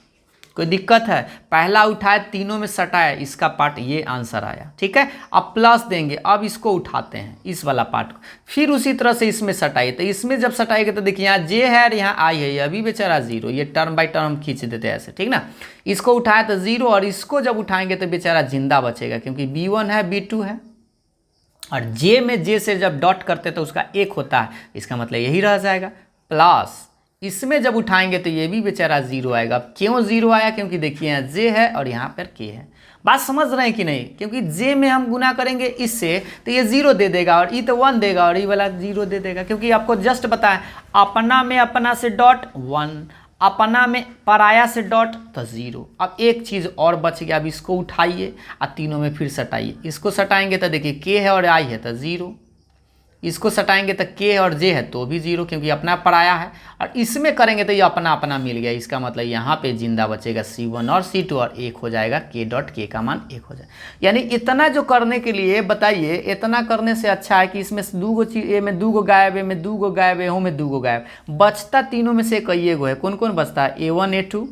Speaker 1: कोई दिक्कत है? पहला उठाए तीनों में सटाया, इसका पार्ट ये आंसर आया। ठीक है, अब प्लस देंगे, अब इसको उठाते हैं इस वाला पार्ट को, फिर उसी तरह से इसमें सटाइए। तो इसमें जब सटाएंगे तो देखिए यहाँ जे है और यहाँ आई है, ये अभी बेचारा जीरो, ये टर्म बाई टर्म खींच देते हैं ऐसे, ठीक ना। इसको उठाए तो जीरो, और इसको जब उठाएंगे तो बेचारा जिंदा बचेगा, क्योंकि B1 है B2 है, और जे में जे से जब डॉट करते तो उसका एक होता है, इसका मतलब यही रह जाएगा। प्लस इसमें जब उठाएंगे तो ये भी बेचारा जीरो आएगा। क्यों जीरो आया? क्योंकि देखिए यहाँ जे है और यहाँ पर के है। बात समझ रहे हैं कि नहीं? क्योंकि जे में हम गुना करेंगे इससे तो ये जीरो दे देगा, और ई तो 1 देगा, और ई वाला जीरो दे देगा, क्योंकि आपको जस्ट बताया अपना में अपना से डॉट 1, अपना में पराया से डॉट तो जीरो। अब एक चीज़ और बच गया, अब इसको उठाइए और तीनों में फिर सटाइए। इसको सटाएंगे तो देखिए के है और आई है तो जीरो, इसको सटाएंगे तो के और जे है तो भी जीरो, क्योंकि अपना पराया है, और इसमें करेंगे तो ये अपना अपना मिल गया। इसका मतलब यहाँ पे जिंदा बचेगा C1 और C2, और एक हो जाएगा के डॉट के का मान एक हो जाएगा। यानी इतना जो करने के लिए बताइए, इतना करने से अच्छा है कि इसमें दो गो चीज, ए में 2 गो गायब, ए में 2 गो गायब, ए में 2 गो गायब, बचता तीनों में से कई गो है। कौन कौन बचता है? A1 A2,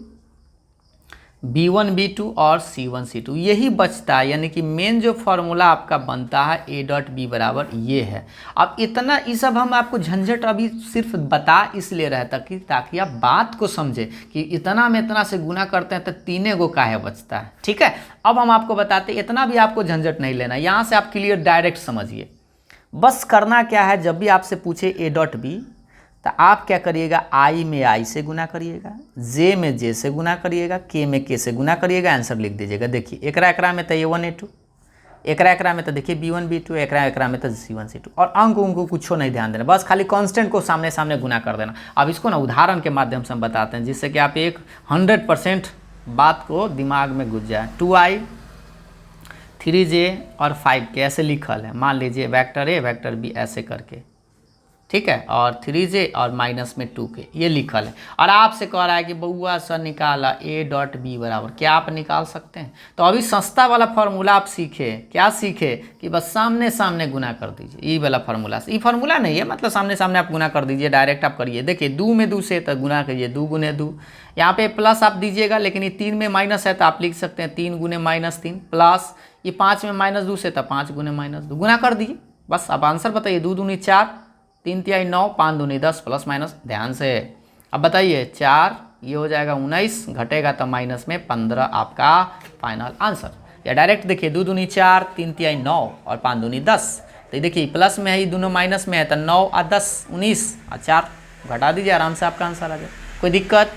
Speaker 1: B1 B2 और C1 C2, यही बचता है। यानी कि मेन जो फॉर्मूला आपका बनता है A डॉट बी बराबर ये है। अब इतना ये सब हम आपको झंझट अभी सिर्फ बता इसलिए रहता कि ताकि आप बात को समझे कि इतना में इतना से गुना करते हैं तो तीने गो काहे बचता है। ठीक है, अब हम आपको बताते, इतना भी आपको झंझट नहीं लेना, यहाँ से आप क्लियर डायरेक्ट समझिए। बस करना क्या है, जब भी आपसे पूछे A डॉट बी तो आप क्या करिएगा, आई में आई से गुना करिएगा, जे में जे से गुना करिएगा, के में के से गुना करिएगा, आंसर लिख दीजिएगा। देखिए एकरा में तो A1 A2, एकरा में तो देखिए B1 B2, एकरा में तो C1 C2, और अंक उनको कुछ नहीं ध्यान देना, बस खाली कांस्टेंट को सामने सामने गुना कर देना। अब इसको ना उदाहरण के माध्यम से हम बताते हैं, जिससे कि आप एक 100% बात को दिमाग में घुस जाए। 2i 3j और 5k ऐसे लिखल है, मान लीजिए वेक्टर ए वेक्टर बी ऐसे करके, ठीक है, और 3j और माइनस में 2k ये लिखल है, और आपसे कह रहा है कि बउआ सर निकाला A डॉट बी बराबर, क्या आप निकाल सकते हैं? तो अभी सस्ता वाला फार्मूला आप सीखे, क्या सीखे कि बस सामने सामने गुना कर दीजिए, ये वाला फार्मूला। ये फार्मूला नहीं है, मतलब सामने सामने आप गुना कर दीजिए, डायरेक्ट आप करिए। देखिए 2 में 2 से तो गुना करिए, 2 गुने 2, यहाँ पे प्लस आप दीजिएगा, लेकिन ये 3 में माइनस है तो आप लिख सकते हैं 3 गुने -3, प्लस ये 5 में -2 से तो 5 गुने -2, गुना कर दीजिए। बस अब आंसर बताइए, 2 दूनी 4, 3 तिहाई 9, 5 दूनी 10, प्लस माइनस ध्यान से। अब बताइए 4 ये हो जाएगा 19, घटेगा तो माइनस में 15 आपका फाइनल आंसर। या डायरेक्ट देखिए 2 दूनी 4, 3 तिहाई 9 और 5 दूनी 10, तो देखिए प्लस में है, ये दोनों माइनस में है, तो 9 और 10 19 और 4 घटा दीजिए, आराम से आपका आंसर आ जाए। कोई दिक्कत?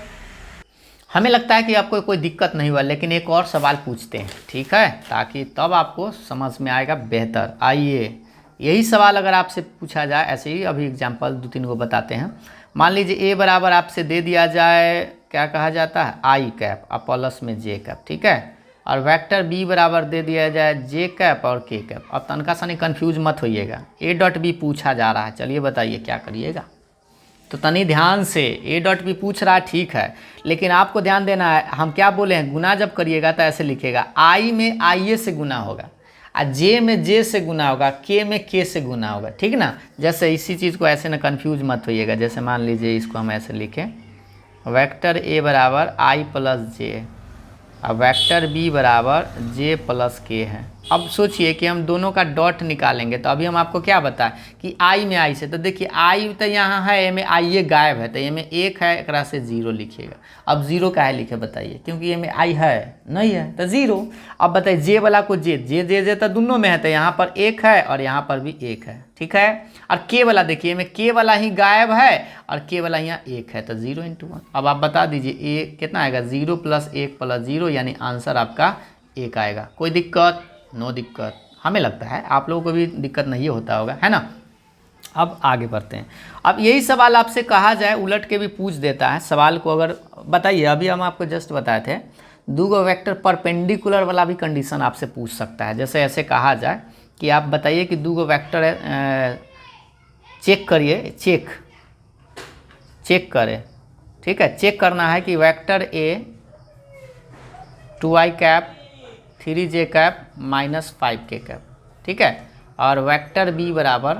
Speaker 1: हमें लगता है कि आपको कोई दिक्कत नहीं हुआ, लेकिन एक और सवाल पूछते हैं, ठीक है, ताकि तब आपको समझ में आएगा बेहतर। आइए यही सवाल अगर आपसे पूछा जाए, ऐसे ही अभी एग्जाम्पल 2-3 को बताते हैं। मान लीजिए A बराबर आपसे दे दिया जाए, क्या कहा जाता है, आई कैप और प्लस में जे कैप, ठीक है, और वेक्टर B बराबर दे दिया जाए जे कैप और के कैप। अब तनका सा नहीं कन्फ्यूज मत होइएगा, A डॉट बी पूछा जा रहा है, चलिए बताइए क्या करिएगा। तो तनी ध्यान से, A डॉट बी पूछ रहा है, ठीक है, लेकिन आपको ध्यान देना है, हम क्या बोले हैं, गुना जब करिएगा तो ऐसे लिखेगा, आई में आई से गुना होगा, जे में जे से गुना होगा, के में के से गुना होगा, ठीक ना। जैसे इसी चीज़ को ऐसे ना कंफ्यूज मत होइएगा। जैसे मान लीजिए इसको हम ऐसे लिखें, वेक्टर A बराबर आई प्लस जे, अब वेक्टर B बराबर जे प्लस के है। अब सोचिए कि हम दोनों का डॉट निकालेंगे, तो अभी हम आपको क्या बताएं कि आई में आई से, तो देखिए आई तो यहाँ है, ए में आई ये गायब है, तो ये में 1 है, एक से 0 लिखिएगा। अब 0 काहे लिखे बताइए, क्योंकि ये में आई है नहीं है तो 0। अब बताइए जे वाला को जे जे जे जे तो दोनों में है, तो यहाँ पर 1 है और यहाँ पर भी 1 है, ठीक है। और के वाला देखिए में के वाला ही गायब है और के वाला यहाँ 1 है, तो 0 × 1। अब आप बता दीजिए ए कितना आएगा, 0 + 1 + 0, यानी आंसर आपका 1 आएगा। कोई दिक्कत? नो दिक्कत। हमें लगता है आप लोगों को भी दिक्कत नहीं होता होगा, है ना। अब आगे बढ़ते हैं। अब यही सवाल आपसे कहा जाए, उलट के भी पूछ देता है सवाल को। अगर बताइए, अभी हम आपको जस्ट बताए थे, 2 गो वेक्टर परपेंडिकुलर वाला भी कंडीशन आपसे पूछ सकता है। जैसे ऐसे कहा जाए कि आप बताइए कि 2 गो वेक्टर है, चेक करिए, चेक करें, ठीक है। चेक करना है कि vector A 2i cap 3j cap -5k cap, ठीक है, और वेक्टर B बराबर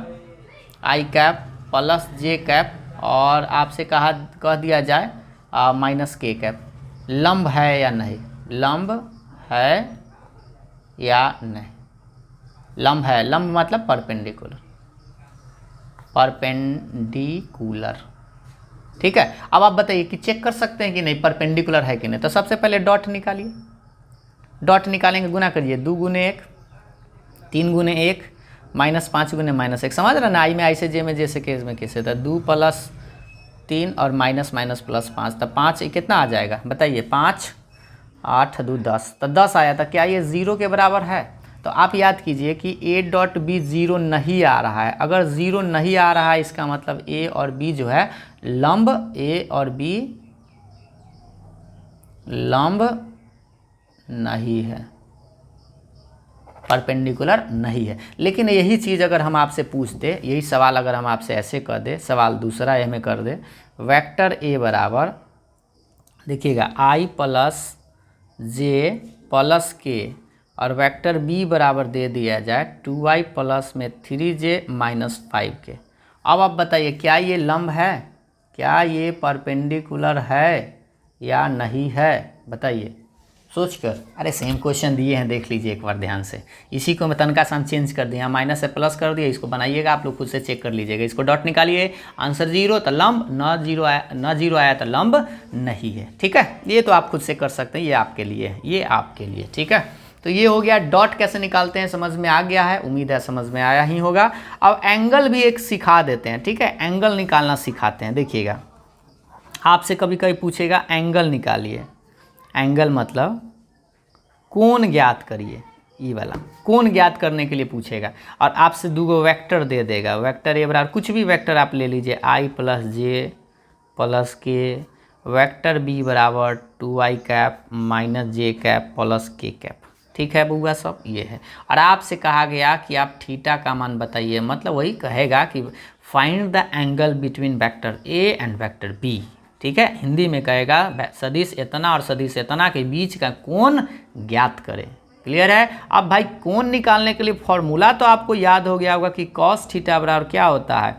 Speaker 1: i cap plus j cap, और आपसे कह दिया जाए -k कैप, लंब है या नहीं, लंब है या नहीं, लंब है, लंब मतलब परपेंडिकुलर, परपेंडिकुलर। ठीक है, अब आप बताइए कि चेक कर सकते हैं कि नहीं परपेंडिकुलर है कि नहीं। तो सबसे पहले डॉट निकालिए, डॉट निकालेंगे, गुना करिए, 2 गुने 1, 3 गुने 1, -5 गुने -1, समझ रहे ना, आई में आई से जे में जैसे केस में कैसे था, 2 + 3 और माइनस माइनस +5, तो 5 कितना आ जाएगा बताइए, 5 8 2 10, तो 10 आया था। क्या ये 0 के बराबर है? तो आप याद कीजिए कि A.B 0 नहीं आ रहा है। अगर 0 नहीं आ रहा है इसका मतलब A और B जो है लंब, A और B लंब नहीं है, परपेंडिकुलर नहीं है। लेकिन यही चीज़ अगर हम आपसे पूछ दे, यही सवाल अगर हम आपसे ऐसे कर दे, सवाल दूसरा ये में कर दे, वेक्टर A बराबर देखिएगा I + J + K और वेक्टर B बराबर दे दिया जाए 2I + में 3J - 5K। अब आप बताइए क्या ये लंब है, क्या ये परपेंडिकुलर है या नहीं है, बताइए सोच कर। अरे सेम क्वेश्चन दिए हैं, देख लीजिए एक बार ध्यान से। इसी को मैं तनका सा चेंज कर दिया, माइनस से प्लस कर दिया, इसको बनाइएगा, आप लोग खुद से चेक कर लीजिएगा। इसको डॉट निकालिए, आंसर 0 तो लंब, न जीरो आया तो लंब नहीं है। ठीक है, ये तो आप खुद से कर सकते हैं, ये आपके लिए है, ये आपके लिए। ठीक है, तो ये हो गया डॉट कैसे निकालते हैं, समझ में आ गया है, उम्मीद है समझ में आया ही होगा। अब एंगल भी एक सिखा देते हैं। ठीक है, एंगल निकालना सिखाते हैं। देखिएगा, आपसे कभी कभी पूछेगा एंगल निकालिए, एंगल मतलब कोण ज्ञात करिए, ये वाला कोण ज्ञात करने के लिए पूछेगा और आपसे 2 वेक्टर दे देगा। वेक्टर ए बराबर कुछ भी वेक्टर आप ले लीजिए, I + J + K, vector B बराबर 2I cap - J cap + K cap. ठीक है बुआ सब, ये है। और आपसे कहा गया कि आप थीटा का मान बताइए, मतलब वही कहेगा कि find the angle between vector A and vector B। ठीक है, हिंदी में कहेगा सदिश इतना और सदिश इतना के बीच का कोण ज्ञात करें। क्लियर है? अब भाई कोण निकालने के लिए फॉर्मूला तो आपको याद हो गया होगा कि cos थीटा बराबर क्या होता है,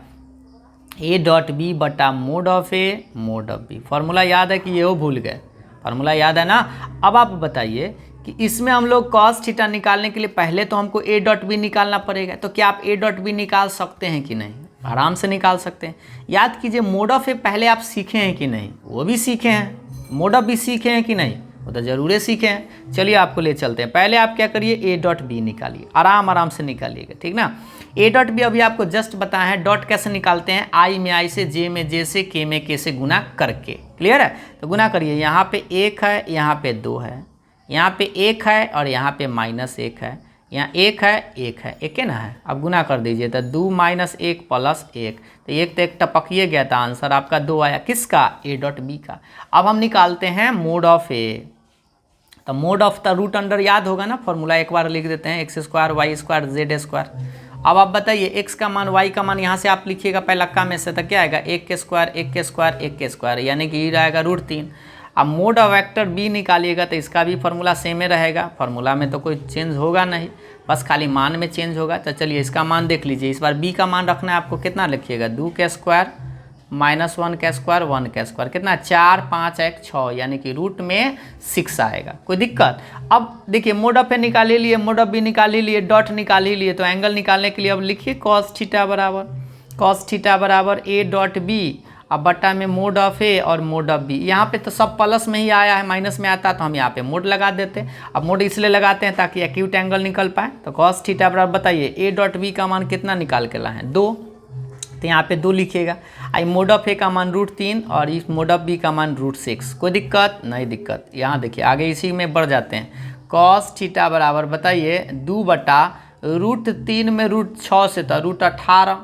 Speaker 1: A.B बटा mode of A mode of B। Formula याद है कि ये वो भूल गए, फॉर्मूला याद है ना। अब आप बताइए कि इसमें हम लोग cos थीटा निकालने के लिए पहले तो हमको A.B निकालना पड़ेगा। तो क्या आप A.B निकाल सकते हैं कि नहीं? आराम से निकाल सकते हैं। याद कीजिए मोड ऑफ ए पहले आप सीखे हैं कि नहीं, वो भी सीखे हैं, मोड ऑफ भी सीखे हैं कि नहीं, वो तो जरूर सीखे हैं। चलिए आपको ले चलते हैं, पहले आप क्या करिए A.B निकालिए, आराम से निकालिएगा। ठीक ना, A.B अभी आपको जस्ट बताया है। डॉट कैसे निकालते हैं, I में I से, J में J से, K में K से गुना करके। क्लियर है? तो गुना करिए, यहाँ पे 1 है, यहाँ पे 2 है, यहाँ पे 1 है और यहाँ पे -1 है, यहाँ 1 है, 1 है, 1 है ना है। अब गुना कर दीजिए तो 2 - 1 + 1, तो 1 तो 1 टपकिए गया था, आंसर आपका 2 आया। किसका? A.B का। अब हम निकालते हैं मोड ऑफ ए। तो mod of the root under याद होगा ना, फॉर्मूला एक बार लिख देते हैं, x² y² z²। अब आप बताइए x का मान y का मान यहाँ से आप लिखिएगा पहला का में से, तो क्या आएगा 1 के स्क्वायर 1 के स्क्वायर 1 के स्क्वायर, यानी कि ये रहेगा √3। अब मोड ऑफ वेक्टर B निकालिएगा तो इसका भी फार्मूला सेम ही रहेगा, फार्मूला में तो कोई चेंज होगा नहीं, बस खाली मान में चेंज होगा। तो चलिए इसका मान देख लीजिए, इस बार B का मान रखना है आपको, कितना लिखिएगा 2 के स्क्वायर -1 के स्क्वायर 1 के स्क्वायर, कितना 4 5 1 6, यानी कि रूट में 6 आएगा। कोई दिक्कत? अब देखिए मोड ऑफ ए निकाल ही लिए, मोड ऑफ बी निकाल ही लिए, डॉट निकाल ही लिए, तो एंगल निकालने के लिए अब लिखिए cos थीटा बराबर A.B, अब बट्टा में मोड ऑफ ए और मोड ऑफ बी। यहाँ पे तो सब प्लस में ही आया है, माइनस में आता तो हम यहाँ पे मोड लगा देते। अब मोड इसलिए लगाते हैं ताकि एक्यूट एंगल निकल पाए। तो cos थीटा बराबर बताइए A.B का मान कितना निकाल के लाए हैं 2, तो यहाँ पे 2 लिखिएगा। आई मोड ऑफ ए का मान √3 और इस मोड ऑफ बी का मान √6। कोई दिक्कत? नहीं दिक्कत। यहाँ देखिए आगे इसी में बढ़ जाते हैं। cos थीटा बराबर बताइए 2 बटा √3 में √6 से था √18।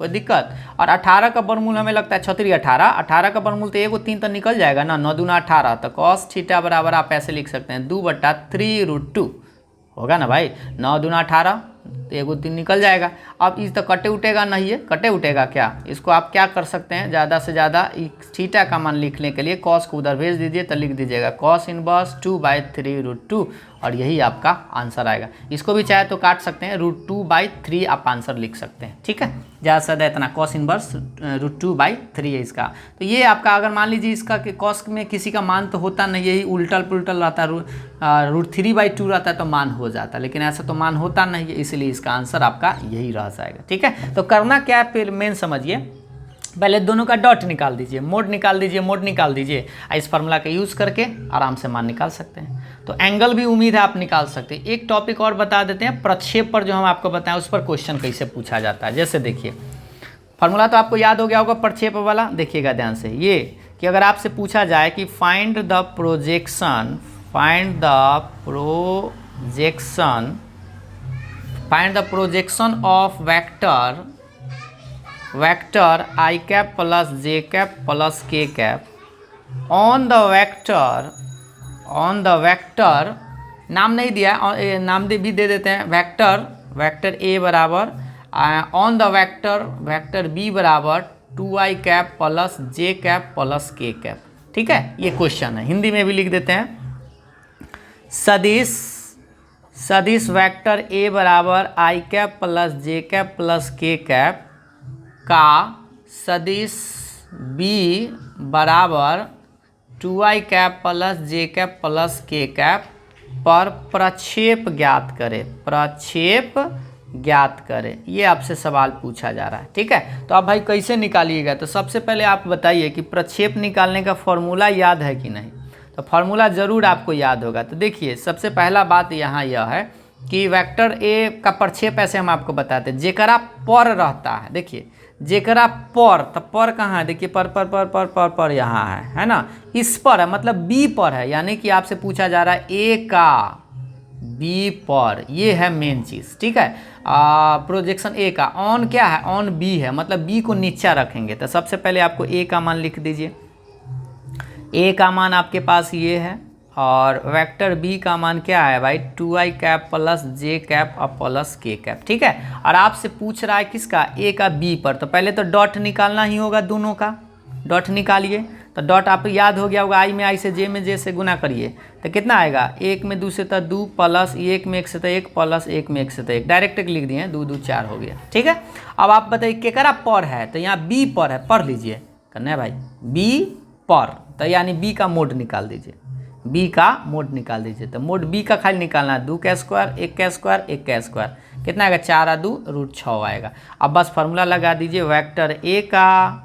Speaker 1: कोई दिक्कत? और 18 का वर्गमूल हमें लगता है 18 का वर्गमूल तो 1 3 तो निकल जाएगा ना, 9 दूना 18। तो cos थीटा बराबर आप ऐसे लिख सकते हैं 2 बटा 3 √2 होगा ना भाई, 9 दूना 18, तो एगो 3 निकल जाएगा। अब इस तो कटे उठेगा नहीं है, कटे उठेगा क्या, इसको आप क्या कर सकते हैं, ज़्यादा से ज़्यादा थीटा का मान लिखने के लिए कॉस को उधर भेज दीजिए तो लिख दीजिएगा कॉस इनवर्स 2/3√2 और यही आपका आंसर आएगा। इसको भी चाहे तो काट सकते हैं, √2/3 आप आंसर लिख सकते हैं। ठीक है, ज़्यादा से ज़्यादा इतना कॉस इनवर्स √2/3 है इसका। तो ये आपका अगर मान लीजिए इसका कि कॉस में किसी का मान तो होता नहीं, यही उल्टल पुल्टल रहता है, √3/2 रहता है तो मान हो जाता है, लेकिन ऐसा तो मान होता नहीं है, इसलिए इसका आंसर आपका यही रह जाएगा। ठीक है, तो करना क्या है फिर मेन समझिए, पहले दोनों का डॉट निकाल दीजिए, मोड निकाल दीजिए, मोड निकाल दीजिए, इस फार्मूला का यूज़ करके आराम से मान निकाल सकते हैं। तो एंगल भी उम्मीद है आप निकाल सकते हैं। एक टॉपिक और बता देते हैं, प्रक्षेप पर जो हम आपको बताएं उस पर क्वेश्चन कैसे पूछा जाता है। जैसे देखिए फार्मूला तो आपको याद हो गया होगा प्रक्षेप वाला, देखिएगा ध्यान से, ये कि अगर आपसे पूछा जाए कि find the projection of vector i cap plus j cap plus k cap on the vector नाम नहीं दिया, नाम भी दे देते हैं, वेक्टर a बराबर ऑन द वेक्टर b बराबर 2i cap plus j cap plus k cap. ठीक है, ये क्वेश्चन है, हिंदी में भी लिख देते हैं, सदिश वेक्टर a बराबर i cap plus j cap plus k cap का सदिश b बराबर 2i cap plus j cap plus k cap पर प्रक्षेप ज्ञात करें, ये आपसे सवाल पूछा जा रहा है। ठीक है, तो आप भाई कैसे निकालिएगा, तो सबसे पहले आप बताइए कि प्रक्षेप निकालने का फॉर्मूला याद है कि नहीं। तो फॉर्मूला ज़रूर आपको याद होगा। तो देखिए सबसे पहला बात यहाँ यह है कि वेक्टर ए का प्रक्षेप ऐसे हम आपको बताते हैं, जेकरा पर रहता है, देखिए जेकरा पर, तो पर कहाँ है, देखिए पर यहाँ है ना, इस पर है, मतलब बी पर है, यानी कि आपसे पूछा जा रहा है ए का बी पर, ये है मेन चीज़। ठीक है, प्रोजेक्शन ए का ऑन क्या है, ऑन बी है, मतलब बी को नीचा रखेंगे। तो सबसे पहले आपको ए का मान लिख दीजिए, ए का मान आपके पास ये है, और वेक्टर बी का मान क्या है भाई 2i cap plus j cap और प्लस k कैप। ठीक है, और आपसे पूछ रहा है किसका, a का b पर, तो पहले तो डॉट निकालना ही होगा, दोनों का डॉट निकालिए। तो डॉट आप याद हो गया होगा, i में i से j में j से गुना करिए तो कितना आएगा, 1 में 2 से तो 2 प्लस 1 में 1 से तो 1 प्लस 1 में 1 से तो 1, डायरेक्ट लिख दिए, 2 2 4 हो गया। ठीक है, अब आप बताइए केकरा पर है, तो यहाँ b पर है, पढ़ लीजिए करना है भाई, b पर, तो यानी b का मोड निकाल दीजिए, b का मोड निकाल दीजिए। तो मोड b का खाली निकालना है, 2 का स्क्वायर 1 का स्क्वायर 1 का स्क्वायर, कितना आएगा 4 और 2 √6 आएगा। अब बस फार्मूला लगा दीजिए, वेक्टर a का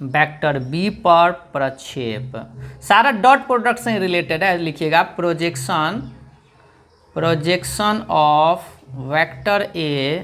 Speaker 1: वेक्टर b पर प्रक्षेप, सारा डॉट प्रोडक्ट से रिलेटेड है, लिखिएगा projection of vector a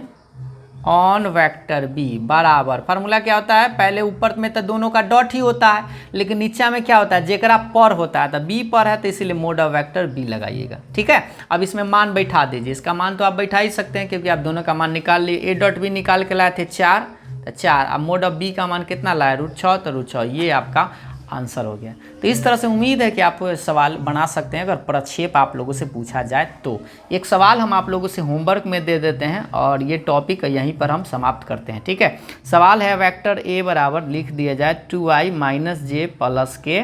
Speaker 1: on vector b बराबर, फार्मूला क्या होता है, पहले ऊपर में तो दोनों का डॉट ही होता है, लेकिन नीचे में क्या होता है, जेकरा पर होता है, तो b पर है तो इसीलिए मोड ऑफ वेक्टर b लगाइएगा। ठीक है, अब इसमें मान बैठा दीजिए, इसका मान तो आप बैठा ही सकते हैं क्योंकि आप दोनों का मान निकाल लिए, a डॉट b निकाल के लाए थे 4, तो 4, अब मोड ऑफ b का मान कितना लाए √6, तो √6, ये आपका आंसर हो गया। तो इस तरह से उम्मीद है कि आप सवाल बना सकते हैं अगर प्रक्षेप आप लोगों से पूछा जाए तो। एक सवाल हम आप लोगों से होमवर्क में दे देते हैं और ये टॉपिक यहीं पर हम समाप्त करते हैं। ठीक है, सवाल है वेक्टर a बराबर लिख दिया जाए 2i minus j plus k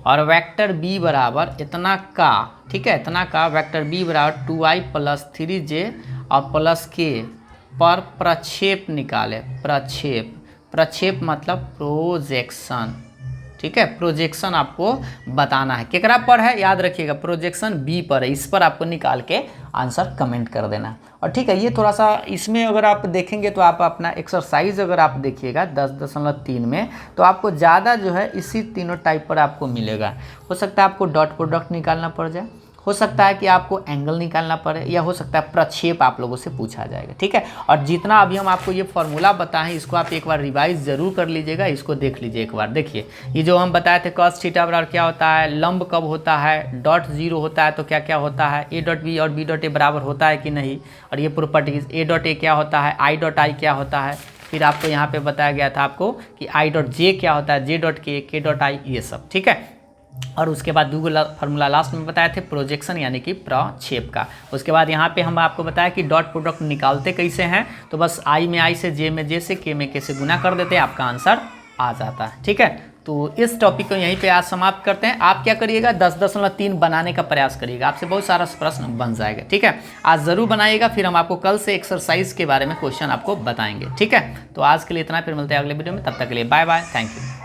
Speaker 1: और वेक्टर b बराबर इतना का, ठीक है, इतना का वेक्टर b बराबर 2i प्लस 3j और प्लस k पर प्रक्षेप निकाले। प्रक्षेप मतलब प्रोजेक्शन। ठीक है, प्रोजेक्शन आपको बताना है, केकरा पर है याद रखिएगा, प्रोजेक्शन बी पर है, इस पर आपको निकाल के आंसर कमेंट कर देना। और ठीक है, ये थोड़ा सा इसमें अगर आप देखेंगे तो आप अपना एक्सरसाइज अगर आप देखिएगा 10.3 में, तो आपको ज़्यादा जो है इसी तीनों टाइप पर आपको मिलेगा। हो सकता है आपको डॉट प्रोडक्ट निकालना पड़ जाए, हो सकता है कि आपको एंगल निकालना पड़े, या हो सकता है प्रक्षेप आप लोगों से पूछा जाएगा। ठीक है, और जितना अभी हम आपको ये फॉर्मूला बताएं इसको आप एक बार रिवाइज ज़रूर कर लीजिएगा, इसको देख लीजिए एक बार। देखिए ये जो हम बताए थे कॉस थीटा बराबर क्या होता है, लंब कब होता है, डॉट 0 होता है तो क्या क्या होता है, a डॉट b और b डॉट a बराबर होता है कि नहीं, और ये प्रॉपर्टीज a डॉट a क्या होता है, i डॉट i क्या होता है, फिर आपको यहाँ पे बताया गया था आपको कि i डॉट j क्या होता है, j dot k, k dot i, ये सब। ठीक है, और उसके बाद दो फार्मूला लास्ट में बताए थे प्रोजेक्शन यानी कि प्रक्षेप का। उसके बाद यहाँ पे हम आपको बताया कि डॉट प्रोडक्ट निकालते कैसे हैं, तो बस आई में आई से, जे में जे से, के में के से गुना कर देते हैं, आपका आंसर आ जाता है। ठीक है, तो इस टॉपिक को यहीं पे आज समाप्त करते हैं। आप क्या करिएगा 10.3 बनाने का प्रयास करिएगा, आपसे बहुत सारा प्रश्न बन जाएगा। ठीक है, आज ज़रूर बनाइएगा, फिर हम आपको कल से एक्सरसाइज के बारे में क्वेश्चन आपको बताएंगे। ठीक है, तो आज के लिए इतना, फिर मिलते हैं अगले वीडियो में, तब तक के लिए बाय बाय, थैंक यू।